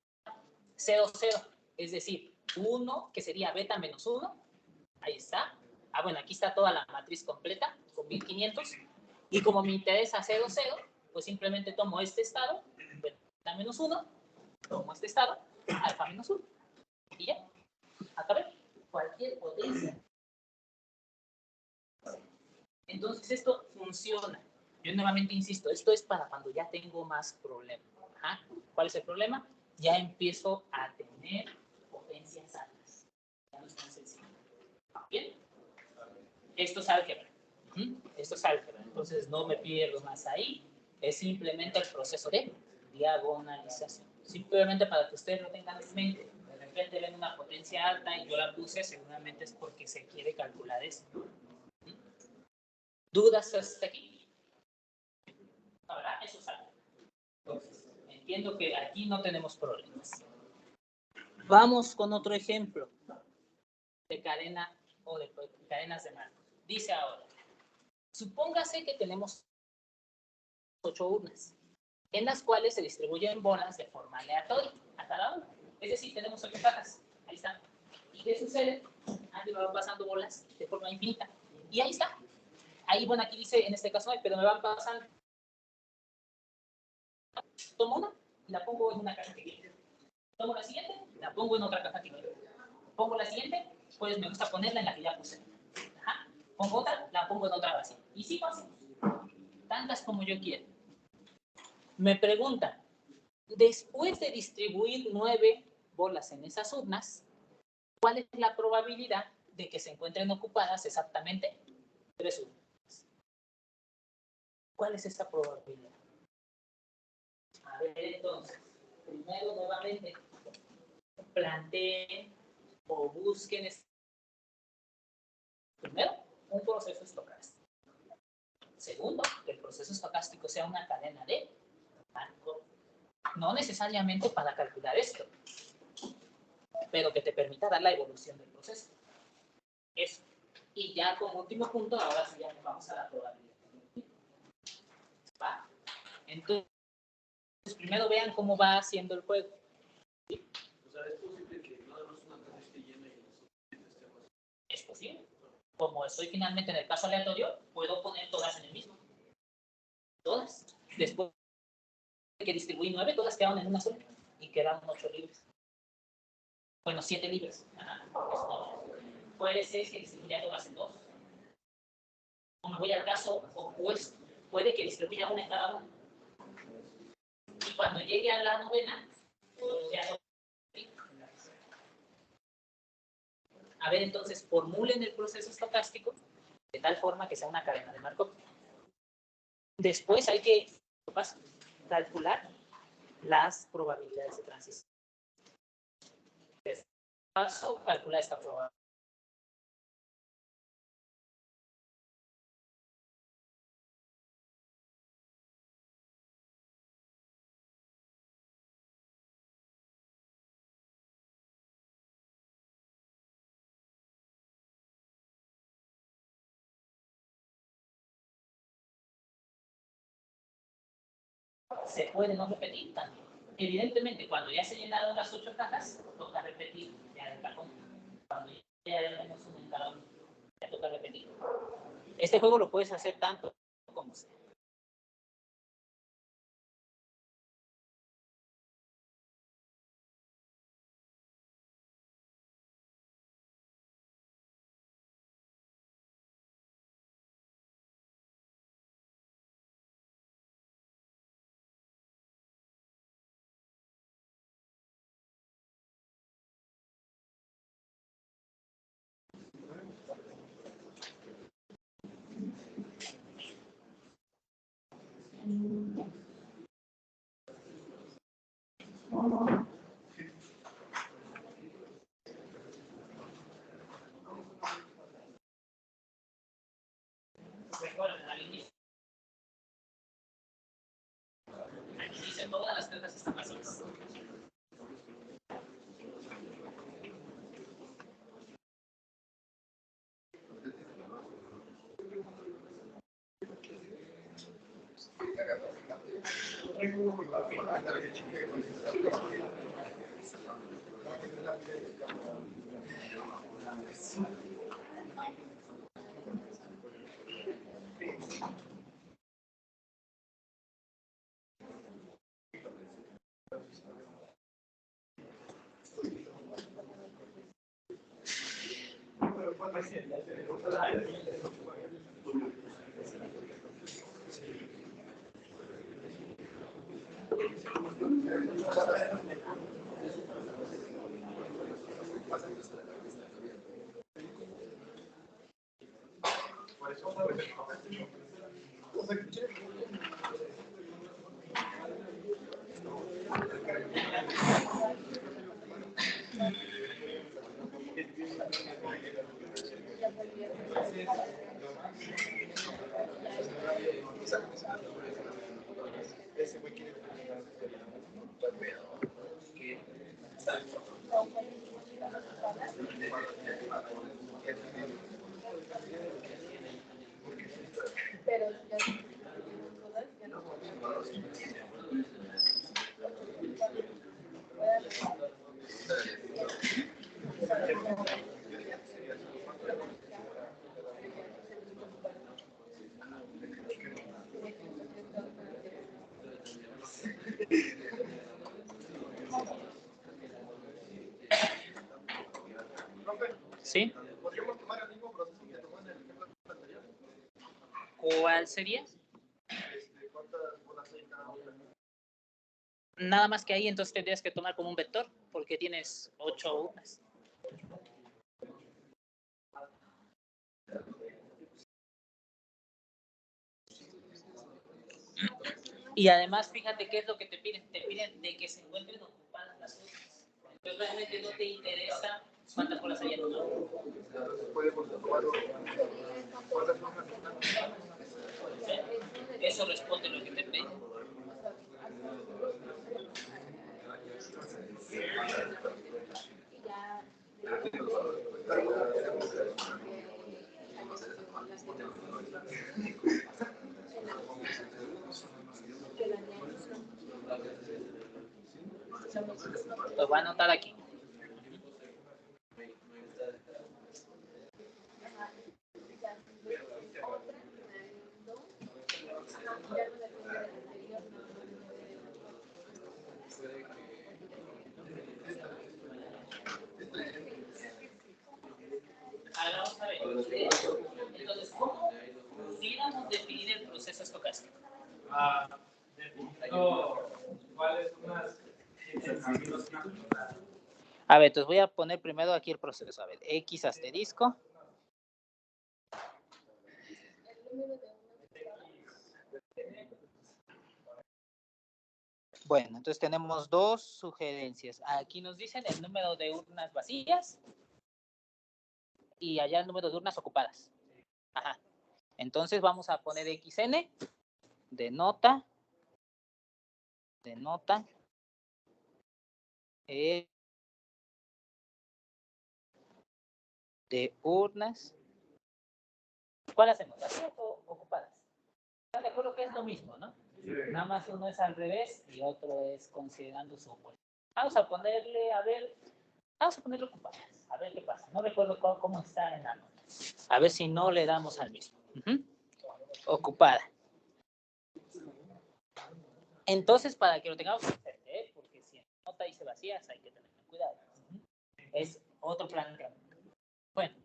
0, 0. Es decir, 1, que sería beta menos 1. Ahí está. Bueno, aquí está toda la matriz completa con 1500. Y como me interesa 0, 0, pues simplemente tomo este estado, beta menos 1, tomo este estado, alfa menos 1. Y ya. Acabé. Cualquier potencia. Entonces esto funciona. Yo nuevamente insisto, esto es para cuando ya tengo más problemas. ¿Ajá? ¿Cuál es el problema? Ya empiezo a tener potencias altas. Ya no es tan sencillo. ¿Bien? Esto es álgebra. Esto es álgebra. Entonces no me pierdo más ahí. Es simplemente el proceso de diagonalización. Simplemente para que ustedes lo tengan en mente. De repente ven una potencia alta y yo la puse, seguramente es porque se quiere calcular esto. ¿Dudas hasta aquí? Ahora, eso es algo. Entonces, entiendo que aquí no tenemos problemas. Vamos con otro ejemplo de cadena o de cadenas de Markov. Dice ahora, supóngase que tenemos 8 urnas, en las cuales se distribuyen bolas de forma aleatoria a cada una. Es decir, tenemos 8 cajas. Ahí está. ¿Y qué sucede? Aquí me van pasando bolas de forma infinita. Y ahí está. Ahí, bueno, aquí dice, en este caso no hay, pero me van pasando. Tomo una y la pongo en una caja que quiero. Tomo la siguiente, la pongo en otra caja que quiero. Pongo la siguiente, pues me gusta ponerla en la que ya puse. Ajá. Pongo otra, la pongo en otra vacía. Y sigo así. Tantas como yo quiera. Me preguntan, después de distribuir 9 bolas en esas urnas, ¿cuál es la probabilidad de que se encuentren ocupadas exactamente 3 urnas? ¿Cuál es esa probabilidad? A ver, entonces, primero nuevamente, planteen o busquen primero un proceso estocástico. Segundo, que el proceso estocástico sea una cadena de Markov. No necesariamente para calcular esto, pero que te permita dar la evolución del proceso. Eso. Y ya como último punto, ahora sí ya nos vamos a la probabilidad. ¿Va? Entonces, primero vean cómo va haciendo el juego. ¿Sí? O sea, es posible que nada más una caja esté llena y las otras esté vacía. Es posible. Como estoy finalmente en el caso aleatorio, puedo poner todas en el mismo. Todas. Después de que distribuí 9, todas quedaron en una sola. Y quedaron 8 libres. Bueno, 7 libres. Ajá. Puede ser que distribuya todas en 2. O me voy al caso opuesto. Puede que distribuya una en cada una. Y cuando llegue a la novena, ya no. A ver, entonces, formulen el proceso estocástico de tal forma que sea una cadena de Markov. Después hay que calcular las probabilidades de transición. Paso, calcular esta probabilidad. Se puede no repetir también. Evidentemente, cuando ya se llenaron las 8 cajas, toca repetir ya el cajón. Cuando ya tenemos uno en cada uno, ya toca repetir. Este juego lo puedes hacer tanto como sea. Recuerden, al inicio ¿Sí? ¿Podríamos tomar el mismo proceso que tomó en el ejemplo anterior? ¿Cuál sería? ¿Cuántas bolas hay en cada una? Nada más que ahí entonces tendrías que tomar como un vector, porque tienes 8 urnas. Y además, fíjate qué es lo que te piden. Te piden de que se encuentren ocupadas las urnas. Entonces realmente no te interesa cuántas bolas hay en una. Entonces podemos tomar cuántas urnas están. Eso responde lo que te piden. Lo voy a anotar aquí. Ahora vamos a ver. Entonces, ¿cómo pudiéramos definir el proceso estocástico? Definiendo cuáles son las amigos. A ver, entonces voy a poner primero aquí el proceso. A ver, X asterisco. Bueno, entonces tenemos dos sugerencias. Aquí nos dicen el número de urnas vacías y allá el número de urnas ocupadas. Ajá. Entonces vamos a poner XN, denota de urnas. ¿Cuál hacemos? ¿Vacías o ocupadas? ¿Están de acuerdo que es lo mismo, no? Nada más uno es al revés y otro es considerando su opuesto. Vamos a ponerle, vamos a ponerle ocupadas, a ver qué pasa. No recuerdo cómo está en la nota. A ver si no le damos al mismo. Ocupada. Entonces, para que lo tengamos presente, porque si en la nota dice vacías, hay que tener cuidado. Es otro plan. Bueno,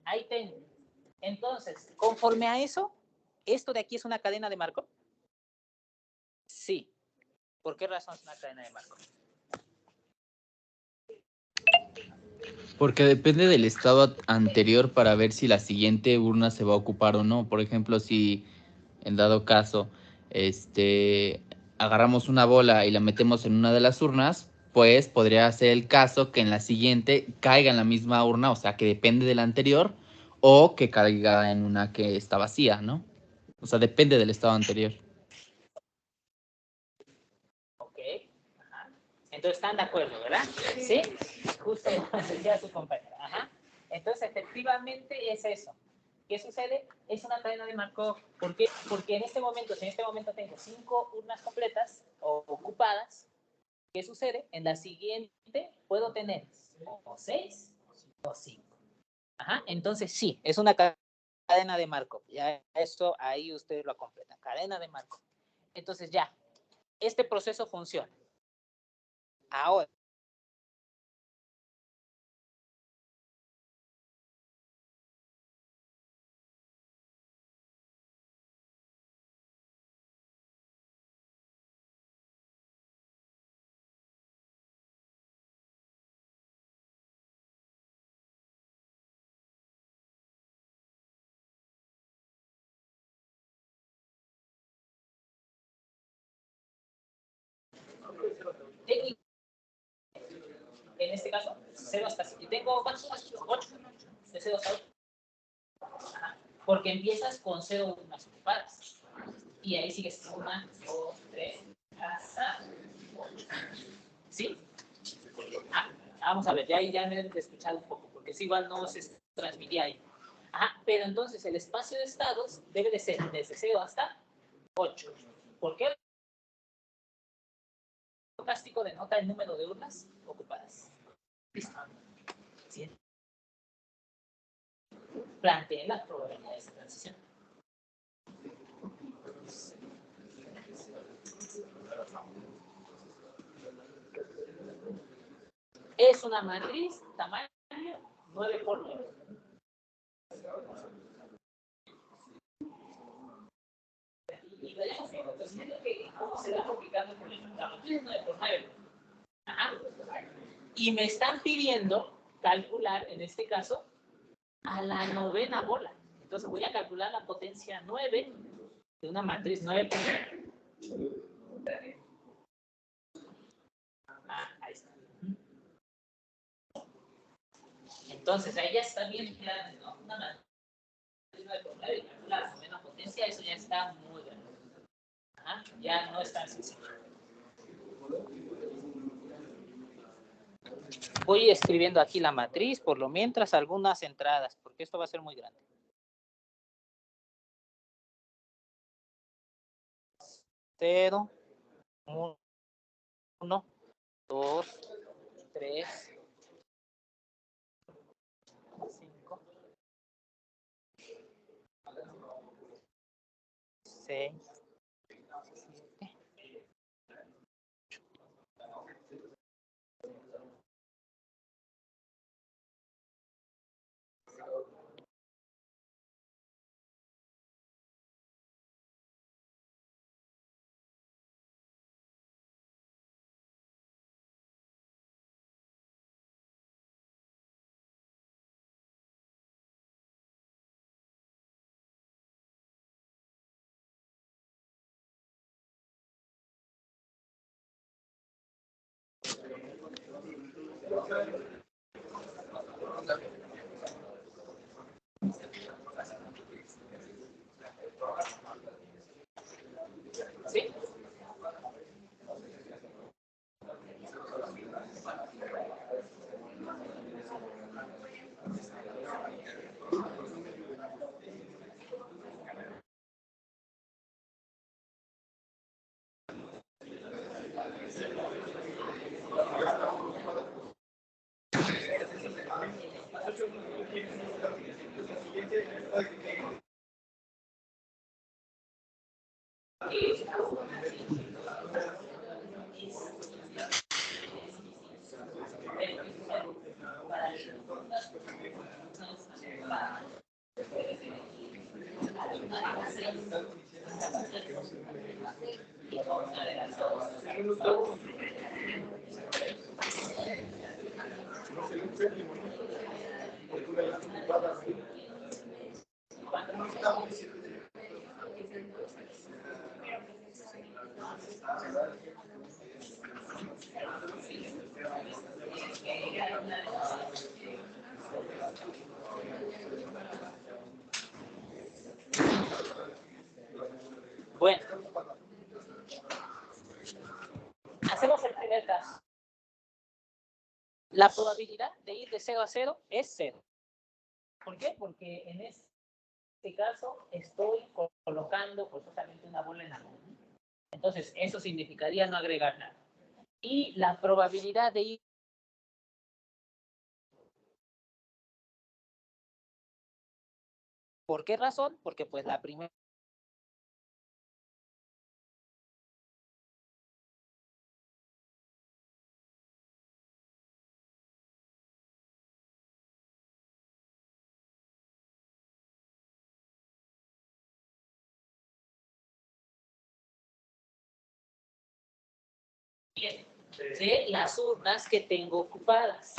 ahí tengo. Entonces, conforme a eso, ¿esto de aquí es una cadena de Markov? Sí. ¿Por qué razón es una cadena de Markov? Porque depende del estado anterior para ver si la siguiente urna se va a ocupar o no. Por ejemplo, si en dado caso agarramos una bola y la metemos en una de las urnas, pues podría ser el caso que en la siguiente caiga en la misma urna, o sea que depende de la anterior, o que caiga en una que está vacía, ¿no? O sea, depende del estado anterior. Ok. Ajá. Entonces están de acuerdo, ¿verdad? Sí. Justo lo decía su compañera. Ajá. Entonces, efectivamente es eso. ¿Qué sucede? Es una cadena de Markov. ¿Por qué? Porque si en este momento tengo 5 urnas completas o ocupadas, ¿qué sucede? En la siguiente puedo tener o 6 o 5. Ajá, entonces sí, es una cadena de Markov. Ya esto ahí ustedes lo completan. Cadena de Markov. Entonces ya, este proceso funciona. Ahora, en este caso, 0 hasta 5. Y tengo, ¿cuántos? 8. De 0 hasta 8. Ajá. Porque empiezas con 0 urnas ocupadas. Y ahí sigues 1, 2, 3, hasta 8. ¿Sí? Vamos a ver, ya me deben de escuchar un poco, porque si igual no se transmitía ahí. Ajá, pero entonces el espacio de estados debe de ser desde 0 hasta 8. ¿Por qué? El estocástico denota el número de urnas ocupadas. ¿Listo? ¿Sí? Planteen las probabilidades de transición. Es una matriz tamaño 9 por 9. Y veremos cómo se va complicando el problema. La matriz es 9 por 9. Ajá. Y me están pidiendo calcular, en este caso, a la 9ª bola. Entonces voy a calcular la potencia 9 de una matriz 9 por 9. Ahí está. Entonces, ahí ya está bien claro, ¿no? Una matriz 9 por 9 y calcular la 9ª potencia, eso ya está muy grande. Ajá, ya no es tan sencillo. Voy escribiendo aquí la matriz, por lo mientras algunas entradas, porque esto va a ser muy grande. 0, 1, 2, 3, 5, 6, 7. ¿Sí? Bueno, hacemos el primer caso. La probabilidad de ir de 0 a 0 es 0. ¿Por qué? Porque en este este caso estoy colocando forzosamente una bola en la luna. Entonces, eso significaría no agregar nada. Y la probabilidad de ir... ¿Por qué razón? Porque pues la primera... de las urnas que tengo ocupadas.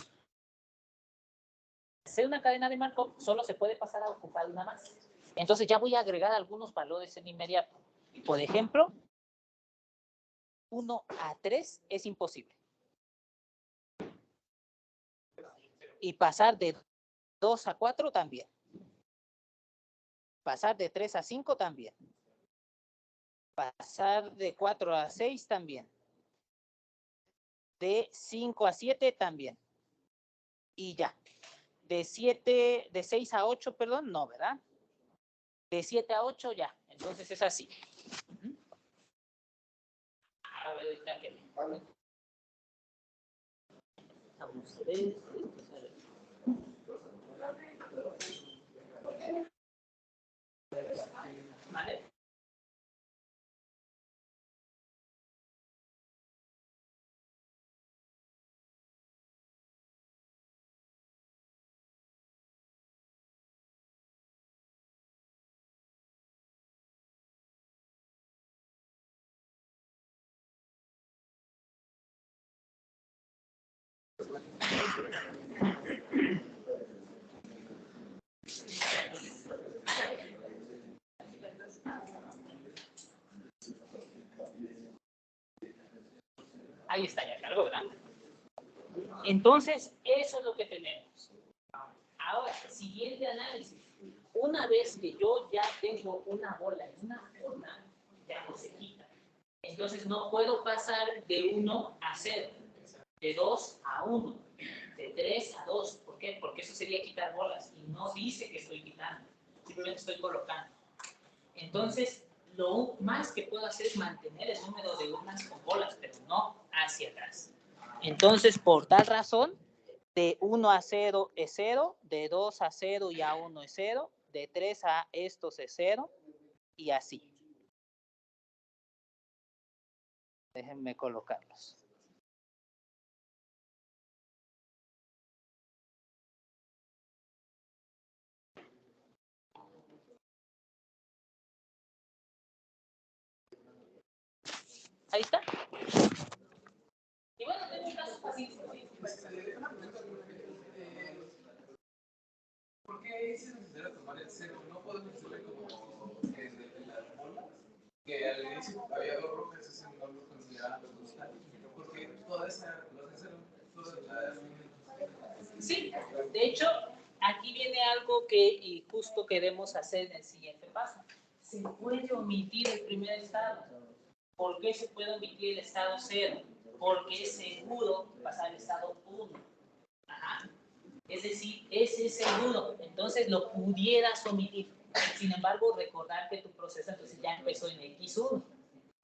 Hacer una cadena de marco solo se puede pasar a ocupar una más. Entonces ya voy a agregar algunos valores en inmediato. Por ejemplo, 1 a 3 es imposible. Y pasar de 2 a 4 también. Pasar de 3 a 5 también. Pasar de 4 a 6 también. De 5 a 7 también. Y ya. De 6 a 8, perdón, no, ¿verdad? De 7 a 8 ya. Entonces es así. A ver, ahorita que vamos a ver. Vale. Ahí está, ya cargó, ¿verdad? Entonces, eso es lo que tenemos. Ahora, siguiente análisis. Una vez que yo ya tengo una bola en una urna, ya no se quita. Entonces, no puedo pasar de 1 a 0, de 2 a 1, de 3 a 2. ¿Por qué? Porque eso sería quitar bolas y no dice que estoy quitando, simplemente estoy colocando. Entonces, lo más que puedo hacer es mantener el número de urnas con bolas, pero no hacia atrás. Entonces, por tal razón, de 1 a 0 es 0, de 2 a 0 y a 1 es 0, de 3 a estos es 0 y así. Déjenme colocarlos. Ahí está. Y bueno, tengo un caso fácil. ¿Por qué es necesario tomar el cero? No podemos decirle como en las bolas, que al inicio había dos rojas, ese no lo consideraba constante, porque toda esa lo hace cero, toda la... Sí, de hecho, aquí viene algo que justo queremos hacer en el siguiente paso. Se puede omitir el primer estado. ¿Por qué se puede omitir el estado 0? Porque es seguro pasar al estado 1. Ajá. Es decir, ese es seguro. Entonces lo pudieras omitir. Sin embargo, recordar que tu proceso entonces ya empezó en X1.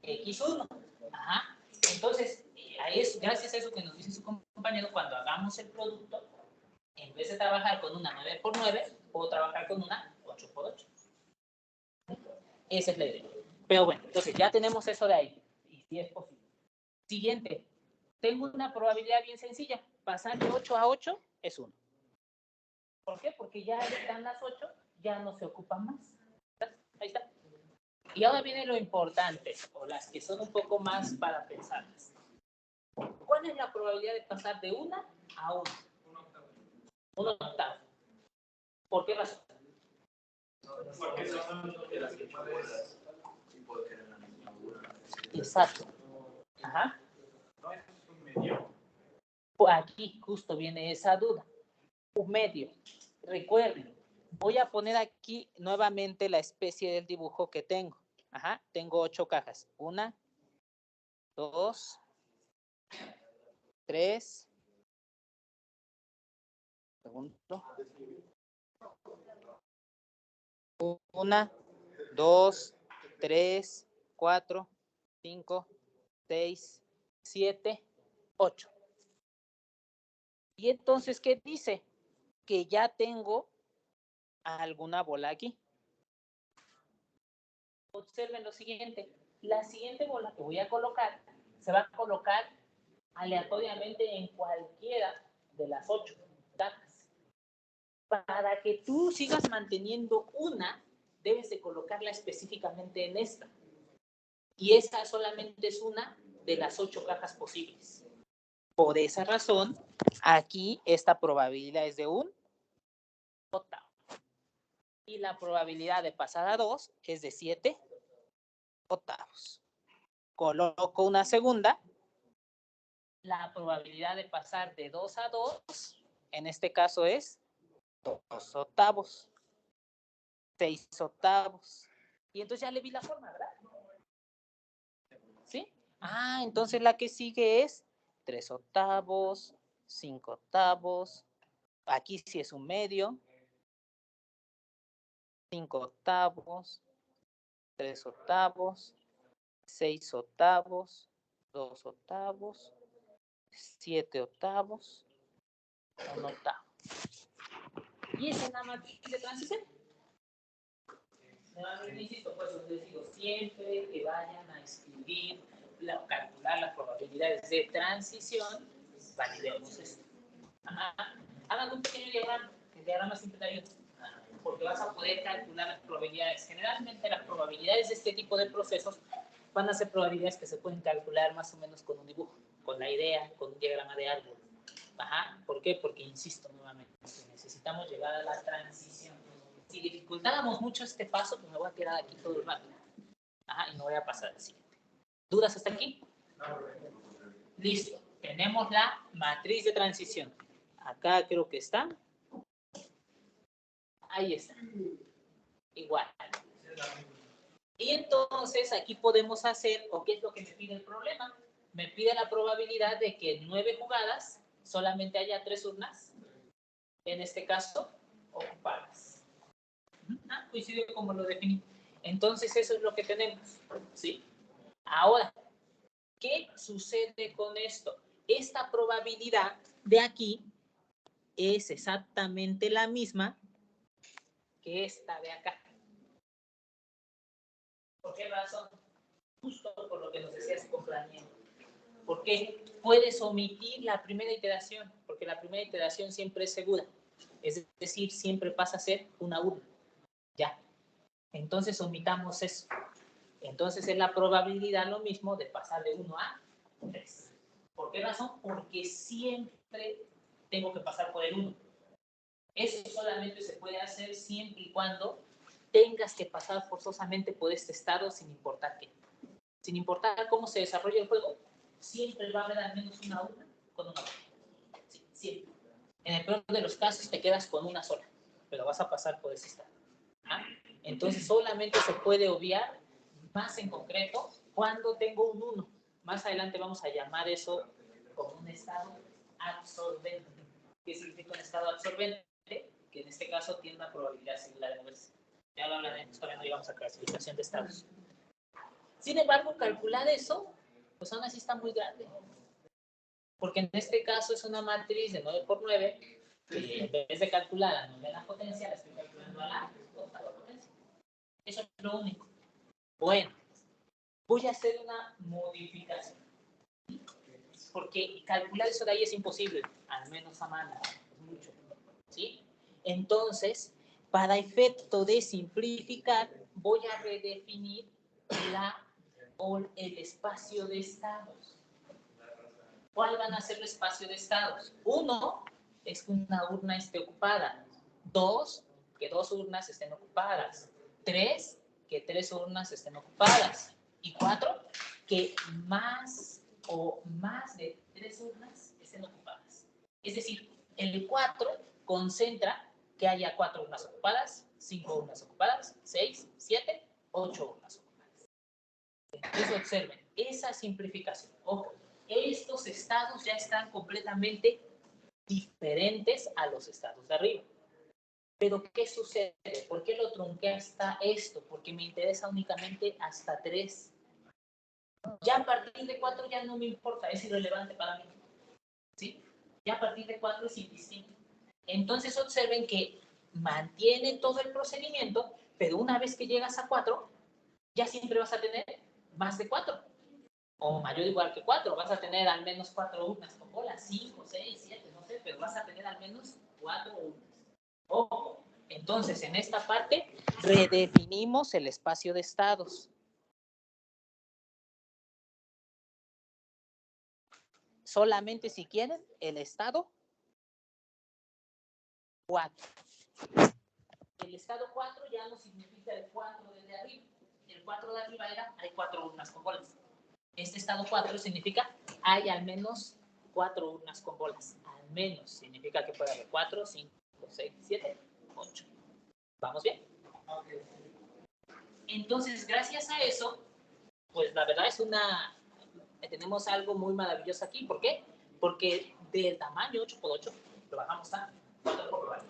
X1. Ajá. Entonces, ahí es, gracias a eso que nos dice su compañero, cuando hagamos el producto, en vez de trabajar con una 9x9, puedo trabajar con una 8x8. Esa es la idea. Pero bueno, entonces ya tenemos eso de ahí. Y si es posible. Siguiente. Tengo una probabilidad bien sencilla. Pasar de 8 a 8 es 1. ¿Por qué? Porque ya están las 8, ya no se ocupan más. Ahí está. Y ahora viene lo importante, o las que son un poco más para pensarlas. ¿Cuál es la probabilidad de pasar de 1 a 1? 1 octavo. ¿Por qué razón? Porque son las que puedes... Exacto. Ajá. No, es un medio. Aquí justo viene esa duda. Un medio. Recuerden, voy a poner aquí nuevamente la especie del dibujo que tengo. Ajá, tengo 8 cajas. 1, 2, 3. Segundo. 1, 2, 3, 4, 5, 6, 7, 8. Y entonces, ¿qué dice? Que ya tengo alguna bola aquí. Observen lo siguiente. La siguiente bola que voy a colocar se va a colocar aleatoriamente en cualquiera de las 8 cajas. Para que tú sigas manteniendo una, debes de colocarla específicamente en esta. Y esta solamente es una de las 8 cajas posibles. Por esa razón, aquí esta probabilidad es de 1 octavo. Y la probabilidad de pasar a 2 es de 7 octavos. Coloco una segunda. La probabilidad de pasar de 2 a 2, en este caso es 2 octavos, 6 octavos. Y entonces ya le vi la forma, ¿verdad? ¿Sí? Ah, entonces la que sigue es 3 octavos, 5 octavos. Aquí sí es un medio. 5 octavos, 3 octavos, 6 octavos, 2 octavos, 7 octavos, 1 octavo. Y esa es la matriz de transición. Nuevamente insisto, pues les digo, siempre que vayan a escribir, calcular las probabilidades de transición, validemos esto. Hagan un pequeño diagrama, el diagrama siempre te ayuda, porque vas a poder calcular las probabilidades. Generalmente las probabilidades de este tipo de procesos van a ser probabilidades que se pueden calcular más o menos con un dibujo, con la idea, con un diagrama de árbol. ¿Por qué? Porque insisto nuevamente, necesitamos llegar a la transición. Si dificultáramos mucho este paso, pues me voy a quedar aquí todo el rato. Y no voy a pasar al siguiente. ¿Dudas hasta aquí? Listo. Tenemos la matriz de transición. Acá creo que está. Ahí está. Igual. Y entonces aquí podemos hacer, ¿o qué es lo que me pide el problema? Me pide la probabilidad de que en 9 jugadas solamente haya 3 urnas, en este caso, ocupadas. Coincide como lo definí. Entonces eso es lo que tenemos, ¿sí? Ahora, ¿qué sucede con esto? Esta probabilidad de aquí es exactamente la misma que esta de acá. ¿Por qué razón? Justo por lo que nos decía su compañero. Porque puedes omitir la primera iteración, porque la primera iteración siempre es segura. Es decir, siempre pasa a ser una urna. Ya. Entonces omitamos eso. Entonces es la probabilidad lo mismo de pasar de 1 a 3. ¿Por qué razón? Porque siempre tengo que pasar por el 1. Eso solamente se puede hacer siempre y cuando tengas que pasar forzosamente por este estado sin importar qué. Sin importar cómo se desarrolla el juego, siempre va a haber al menos una urna con una bola. Sí, siempre. En el peor de los casos te quedas con una sola, pero vas a pasar por ese estado. Entonces solamente se puede obviar más en concreto cuando tengo un 1. Más adelante vamos a llamar eso como un estado absorbente. ¿Qué significa un estado absorbente? Que en este caso tiene una probabilidad similar de moverse. Ya lo hablaremos, todavía no llegamos a clasificación de estados. Sin embargo, calcular eso, pues aún así está muy grande. Porque en este caso es una matriz de 9 por 9, que en vez de calcular a novena potencia, la estoy calculando a la octava potencia. Eso es lo único. Bueno, voy a hacer una modificación. Porque calcular eso de ahí es imposible, al menos a mano, es mucho. ¿Sí? Entonces, para efecto de simplificar, voy a redefinir el espacio de estados. ¿Cuál van a ser el espacio de estados? 1 es que una urna esté ocupada. 2, que 2 urnas estén ocupadas. 3, que 3 urnas estén ocupadas. Y 4, que más de 3 urnas estén ocupadas. Es decir, el 4 concentra que haya 4 urnas ocupadas, 5 urnas ocupadas, 6, 7, 8 urnas ocupadas. Entonces observen, esa simplificación. Ojo, estos estados ya están completamente diferentes a los estados de arriba. Pero ¿qué sucede? ¿Por qué lo trunqué hasta esto? Porque me interesa únicamente hasta 3. Ya a partir de 4 ya no me importa, es irrelevante para mí. ¿Sí? Ya a partir de 4 es indistinto. Entonces observen que mantiene todo el procedimiento, pero una vez que llegas a 4, ya siempre vas a tener más de 4. O mayor o igual que 4. Vas a tener al menos 4 urnas con bolas, 5, 6, 7, no sé, pero vas a tener al menos 4 urnas. Ojo, entonces en esta parte redefinimos el espacio de estados. Solamente si quieren el estado 4. El estado 4 ya no significa el 4 desde arriba. El 4 de arriba era hay 4 urnas con bolas. Este estado 4 significa hay al menos 4 urnas con bolas. Al menos significa que puede haber 4, 5, 6, 7, 8. ¿Vamos bien? Entonces, gracias a eso, pues la verdad es tenemos algo muy maravilloso aquí. ¿Por qué? Porque del tamaño 8x8 lo bajamos a 4x4.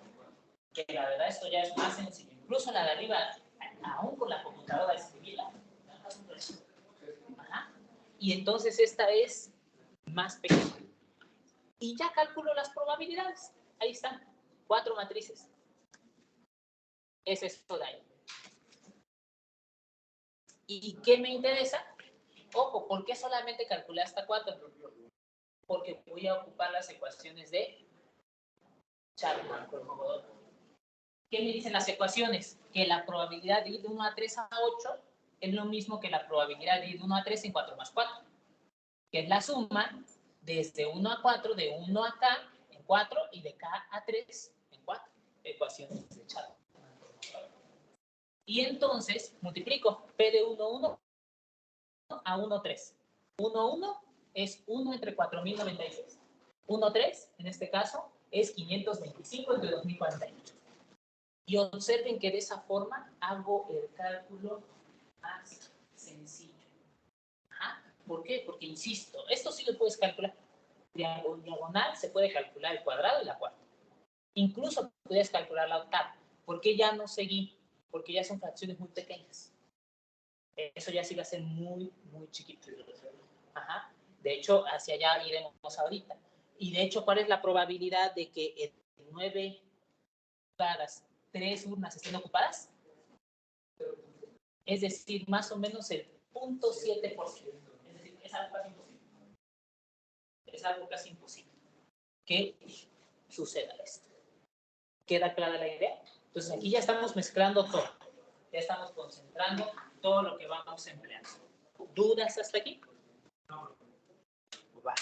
Que la verdad esto ya es más sencillo. Incluso la de arriba, aún con la computadora escribirla, y entonces esta es más pequeña. Y ya calculo las probabilidades. Ahí están, 4 matrices. Es esto de ahí. ¿Y qué me interesa? Ojo, ¿por qué solamente calculé hasta 4? Porque voy a ocupar las ecuaciones de Chapman. ¿Qué me dicen las ecuaciones? Que la probabilidad de ir de 1 a 3 a 8 es lo mismo que la probabilidad de ir de 1 a 3 en 4 más 4, que es la suma desde 1 a 4, de 1 a K en 4 y de K a 3 en 4. Ecuaciones de Chapman. Y entonces multiplico P de 1, 1 a 1, 3. 1, 1 es 1 entre 4096. 1, 3, en este caso, es 525 entre 2048. Y observen que de esa forma hago el cálculo más sencillo. Ajá. ¿Por qué? Porque, insisto, esto sí lo puedes calcular. Diagonal se puede calcular el cuadrado y la cuarta. Incluso puedes calcular la octava. ¿Por qué ya no seguí? Porque ya son fracciones muy pequeñas. Eso ya sí va a ser muy, muy chiquito. Ajá. De hecho, hacia allá iremos ahorita. Y de hecho, ¿cuál es la probabilidad de que en 9 jugadas 3 urnas estén ocupadas? Es decir, más o menos el 0.7%. Es decir, es algo casi imposible. Es algo casi imposible que suceda esto. ¿Queda clara la idea? Entonces aquí ya estamos mezclando todo. Ya estamos concentrando todo lo que vamos a emplear. ¿Dudas hasta aquí? No. Va.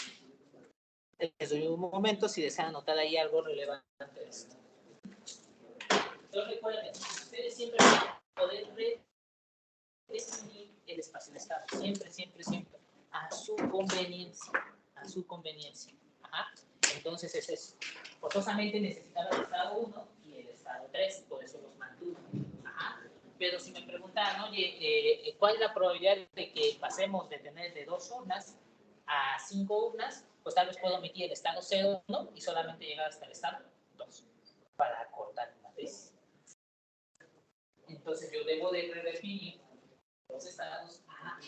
Les doy un momento si desean anotar ahí algo relevante de esto. Entonces recuerden, ustedes siempre van a poder definir el espacio de estado. Siempre, siempre, siempre. A su conveniencia. A su conveniencia. Ajá. Entonces es eso. Forzosamente necesitaba el estado 1 y el estado 3, por eso los mantuve. Ajá. Pero si me preguntan, oye, ¿cuál es la probabilidad de que pasemos de tener de 2 urnas a 5 urnas? Pues tal vez puedo omitir el estado 0, ¿no? Y solamente llegar hasta el estado 2 para acortar una vez. Entonces yo debo de redefinir los estados a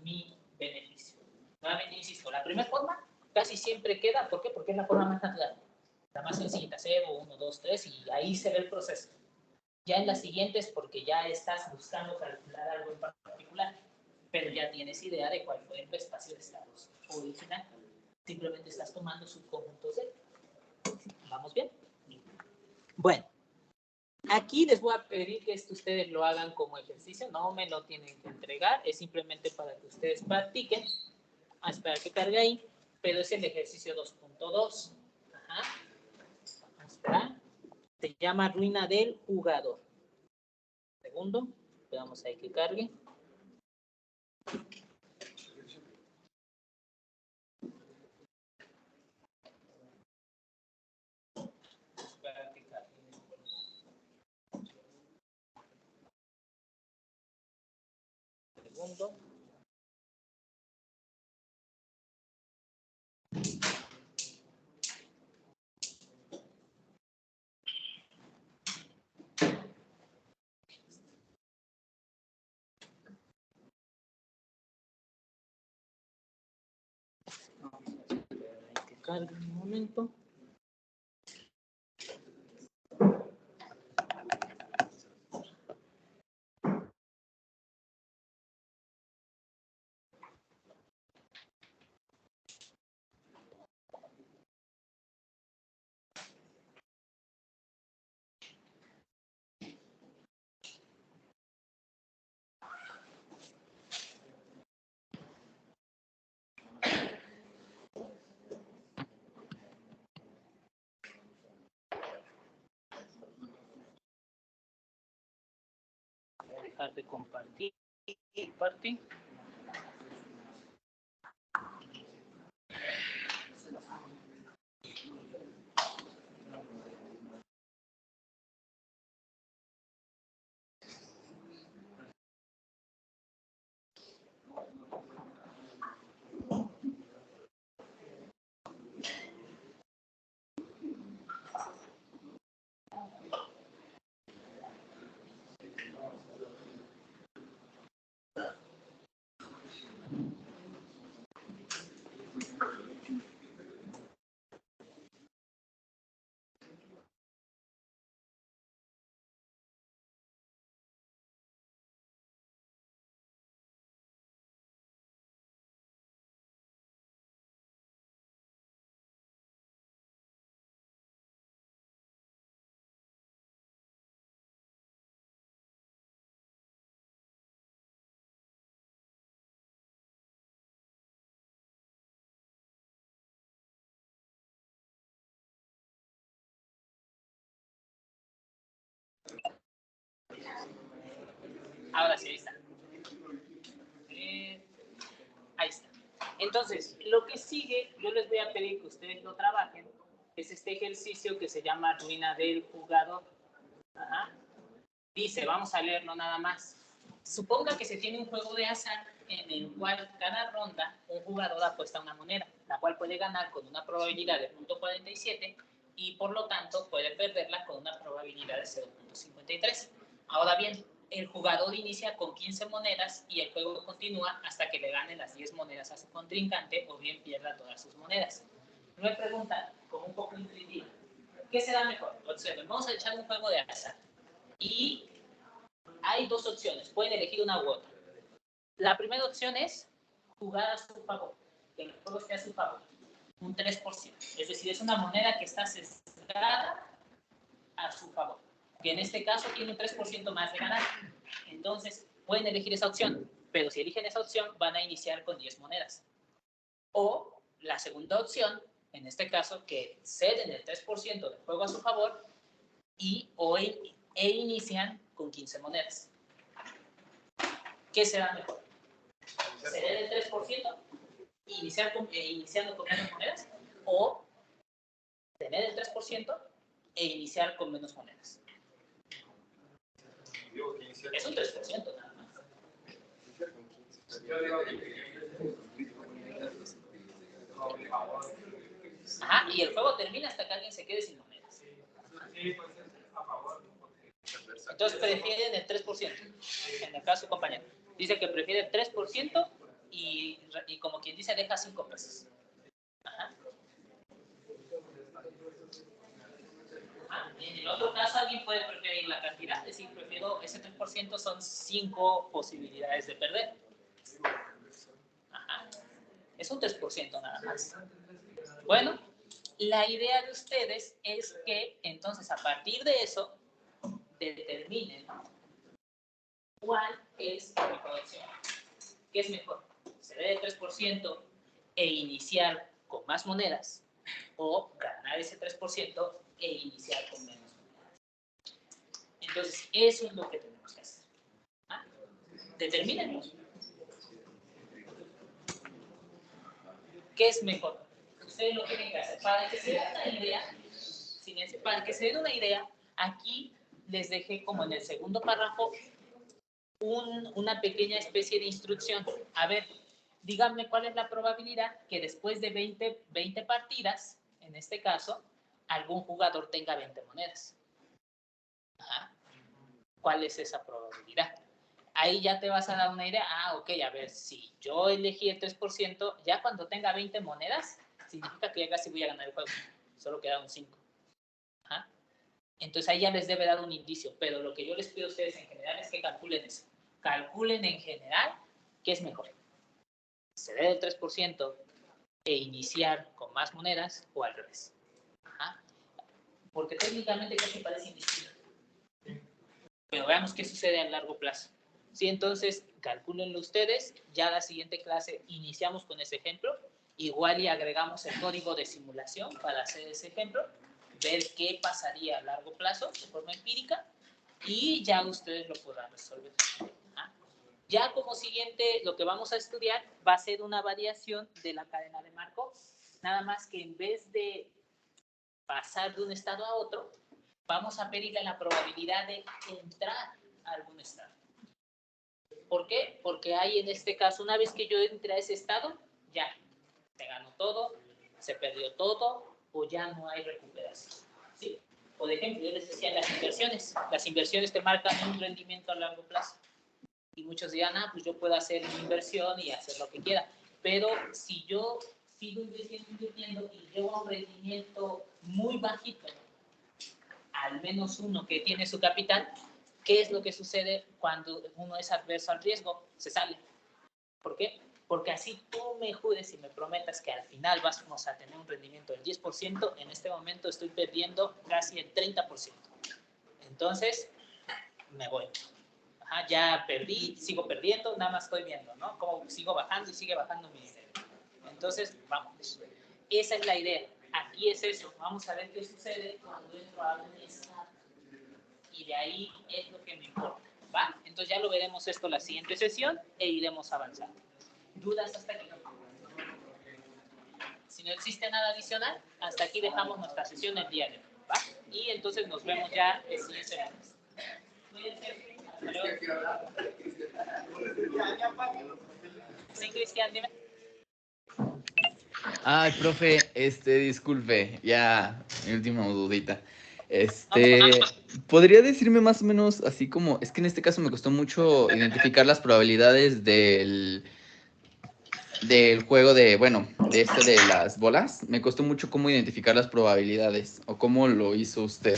mi beneficio. Nuevamente insisto, la primera forma casi siempre queda, ¿por qué? Porque es la forma más natural, la más sencilla, 0, 1, 2, 3, y ahí se ve el proceso. Ya en las siguientes, porque ya estás buscando calcular algo en particular, pero ya tienes idea de cuál fue el espacio de estados original. Simplemente estás tomando subconjuntos de. ¿Vamos bien? Bueno, aquí les voy a pedir que esto ustedes lo hagan como ejercicio, no me lo tienen que entregar, es simplemente para que ustedes practiquen. A esperar que cargue ahí, pero es el ejercicio 2.2. Ajá. Vamos a esperar. Se llama ruina del jugador. Segundo, esperamos ahí que cargue. Esperar que cargue. Segundo. cargue un momento. Dejar de compartir. Ahora sí, ahí está. Ahí está. Entonces, lo que sigue, yo les voy a pedir que ustedes lo trabajen, es este ejercicio que se llama ruina del jugador. Ajá. Dice, vamos a leerlo nada más. Suponga que se tiene un juego de azar en el cual cada ronda un jugador apuesta una moneda, la cual puede ganar con una probabilidad de 0.47 y por lo tanto puede perderla con una probabilidad de 0.53. Ahora bien, el jugador inicia con 15 monedas y el juego continúa hasta que le gane las 10 monedas a su contrincante o bien pierda todas sus monedas. Me preguntan, como un poco intuitiva, ¿qué será mejor? Observen, vamos a echar un juego de azar y hay dos opciones, pueden elegir una u otra. La primera opción es jugar a su favor, que el juego esté a su favor, un 3%. Es decir, es una moneda que está sesgada a su favor, que en este caso tiene un 3% más de ganar. Entonces, pueden elegir esa opción, pero si eligen esa opción, van a iniciar con 10 monedas. O la segunda opción, en este caso, que ceden el 3% del juego a su favor e inician con 15 monedas. ¿Qué será mejor? ¿Ceder el 3%? Iniciando con menos monedas, o tener el 3% e iniciar con menos monedas. Es un 3% nada más. Ajá, y el juego termina hasta que alguien se quede sin monedas. Entonces prefieren el 3%. En el caso de compañero, dice que prefiere el 3% y como quien dice, deja 5 pesos. Ajá. En el otro caso, alguien puede preferir la cantidad, es decir, prefiero ese 3%, son 5 posibilidades de perder. Ajá. Es un 3% nada más. Bueno, la idea de ustedes es que entonces a partir de eso determinen cuál es la mejor opción. ¿Qué es mejor? ¿Ceder el 3% e iniciar con más monedas o ganar ese 3% e iniciar con menos monedas? Entonces, eso es lo que tenemos que hacer. ¿Ah? Determínenlo. ¿Qué es mejor? Ustedes lo tienen que hacer. Para que se den una idea, silencio, para que se den una idea, aquí les dejé como en el segundo párrafo una pequeña especie de instrucción. A ver, díganme cuál es la probabilidad que después de 20 partidas, en este caso, algún jugador tenga 20 monedas. Ajá. ¿Cuál es esa probabilidad? Ahí ya te vas a dar una idea. Ah, ok, a ver, si yo elegí el 3%, ya cuando tenga 20 monedas, significa que ya casi voy a ganar el juego. Solo queda un 5. Ajá. Entonces ahí ya les debe dar un indicio, pero lo que yo les pido a ustedes en general es que calculen eso. Calculen en general qué es mejor. Ceder el 3% e iniciar con más monedas o al revés. Ajá. Porque técnicamente casi parece indistinto. Pero veamos qué sucede a largo plazo. Sí, entonces calcúlenlo ustedes. Ya la siguiente clase iniciamos con ese ejemplo. Igual y agregamos el código de simulación para hacer ese ejemplo. Ver qué pasaría a largo plazo de forma empírica. Y ya ustedes lo podrán resolver. ¿Ah? Ya como siguiente, lo que vamos a estudiar va a ser una variación de la cadena de Markov. Nada más que en vez de pasar de un estado a otro, vamos a pedirle la probabilidad de entrar a algún estado. ¿Por qué? Porque hay en este caso, una vez que yo entre a ese estado, ya se ganó todo, se perdió todo, o ya no hay recuperación. ¿Sí? Por ejemplo, yo les decía las inversiones te marcan un rendimiento a largo plazo. Y muchos dirán, pues yo puedo hacer mi inversión y hacer lo que quiera. Pero si yo sigo invirtiendo y llevo un rendimiento muy bajito, al menos uno que tiene su capital, ¿qué es lo que sucede cuando uno es adverso al riesgo? Se sale. ¿Por qué? Porque así tú me jures y me prometas que al final vamos a tener un rendimiento del 10%, en este momento estoy perdiendo casi el 30%. Entonces, me voy. Ajá, ya perdí, sigo perdiendo, nada más estoy viendo, ¿no? Cómo sigo bajando y sigue bajando mi dinero. Entonces, vamos. Esa es la idea. Aquí es eso. Vamos a ver qué sucede cuando entro a un estado. Y de ahí es lo que me importa. ¿Va? Entonces ya lo veremos esto la siguiente sesión e iremos avanzando. ¿Dudas hasta aquí? Si no existe nada adicional, hasta aquí dejamos nuestra sesión el día de hoy. ¿Va? Y entonces nos vemos ya el siguiente lunes. Hasta luego. Sí, Cristian, dime. Ay, profe, disculpe, ya, mi última dudita. ¿Podría decirme más o menos así como, es que en este caso me costó mucho identificar las probabilidades del juego de, bueno, de las bolas? Me costó mucho cómo identificar las probabilidades, o cómo lo hizo usted.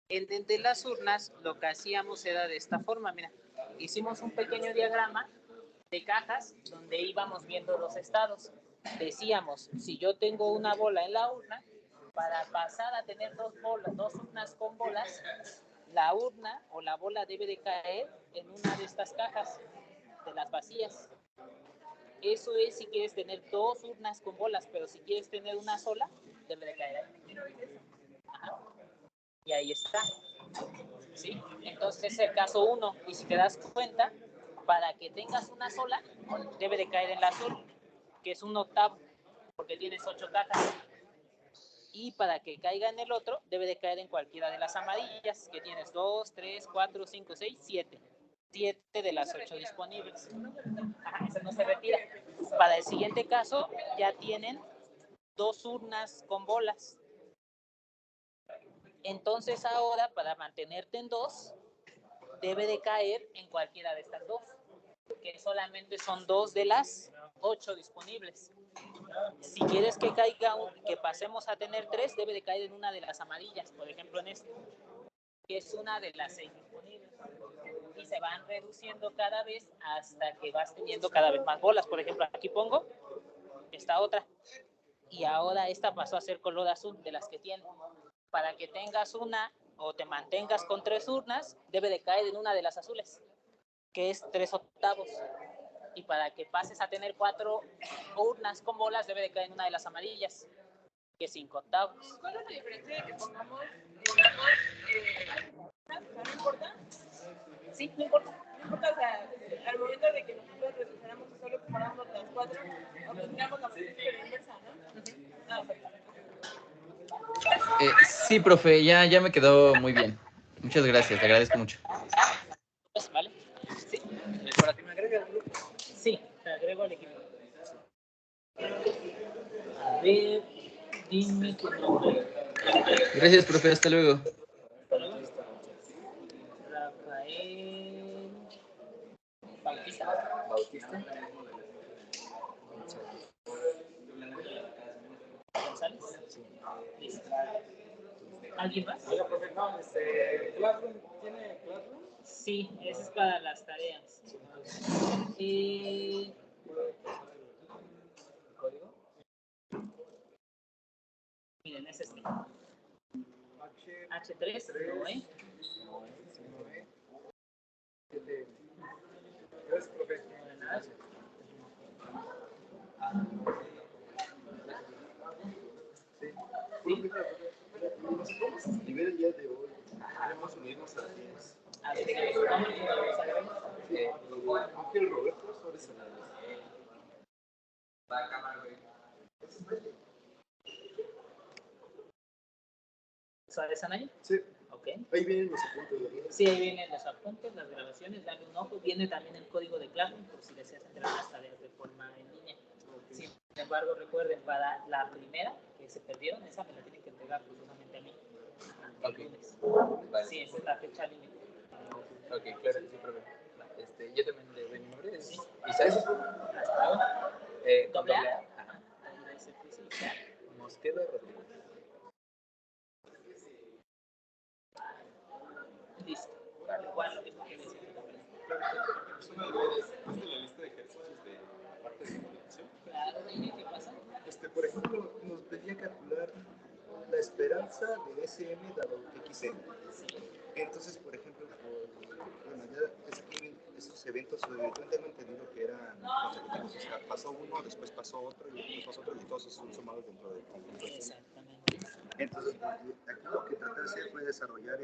De las urnas, lo que hacíamos era de esta forma, mira, hicimos un pequeño diagrama de cajas donde íbamos viendo los estados. Decíamos, si yo tengo una bola en la urna, para pasar a tener dos urnas con bolas, la urna o la bola debe de caer en una de estas cajas, de las vacías. Eso es si quieres tener dos urnas con bolas, pero si quieres tener una sola, debe de caer ahí. Ajá. Y ahí está. ¿Sí? Entonces es el caso 1. Y si te das cuenta, para que tengas una sola, debe de caer en la azul, que es un octavo, porque tienes 8 cajas. Y para que caiga en el otro, debe de caer en cualquiera de las amarillas, que tienes 2, 3, 4, 5, 6, 7. 7 de las 8 disponibles. Ajá, esa no se retira. Para el siguiente caso, ya tienen 2 urnas con bolas. Entonces ahora, para mantenerte en 2, debe de caer en cualquiera de estas 2, que solamente son 2 de las 8 disponibles. Si quieres que caiga, que pasemos a tener 3, debe de caer en una de las amarillas, por ejemplo en este, que es una de las 6 disponibles. Y se van reduciendo cada vez hasta que vas teniendo cada vez más bolas. Por ejemplo, aquí pongo esta otra. Y ahora esta pasó a ser color azul de las que tiene. Para que tengas una o te mantengas con 3 urnas, debe de caer en una de las azules, que es 3 octavos. Y para que pases a tener 4 urnas con bolas, debe de caer en una de las amarillas, que es 5 octavos. ¿Cuál es la diferencia de que pongamos, no importa? Sí, no importa. No importa, o sea, al momento de que nosotros revisáramos y solo comparamos las 4, obtendríamos la matrícula inversa, ¿no? Ah, perfecto. Sí, profe, ya me quedó muy bien. Muchas gracias, te agradezco mucho. Pues, ¿vale? Sí. ¿Para que me agregue al grupo? Sí, te agrego al equipo. A ver, dime tu nombre. Gracias, profe, hasta luego. Rafael Bautista. Listo. ¿Alguien más? Oiga, profe, no, Classroom, ¿tiene Classroom? Sí, eso es para las tareas. ¿Código? Miren, es este. H3, no, ¿eh? Gracias, profe. No, de nada. Vamos a escribir el día de hoy. Queremos unirnos a las 10. A ver, dígame su nombre y vamos a grabar. Ángel Roberto Suárez Anales. ¿Sabes, Anaya? Sí, Ok. ahí vienen los apuntes. ¿Verdad? Sí, ahí vienen los apuntes, las grabaciones, dale un ojo. Viene también el código de Classroom por si deseas entregar las tareas de forma en línea. Sin embargo, recuerden, para la primera que se perdieron, esa me la tienen que entregar forzosamente a mí. El lunes. Vale. Sí, esa es la fecha límite. Ok, claro que sí, profe. Yo también le doy mi nombre, es Sí. Isaac. Hasta luego. Con Doble A. Ajá. Doble S, pues, sí, ya. Mosqueda Rodríguez. Listo. Igual lo mismo que decía. Es una duda, ¿es de la lista de ejercicios de la parte de comunicación? Claro, dime qué pasa. Por ejemplo, nos pedía calcular la esperanza de SM dado XM. Sí. Entonces, por ejemplo, bueno, ya esos eventos, tengo entendido que eran consecutivos, o sea, pasó uno, después pasó otro y después pasó otro y todos esos son sumados dentro del conjunto. Exactamente. Entonces, pues, aquí lo que traté de hacer fue desarrollar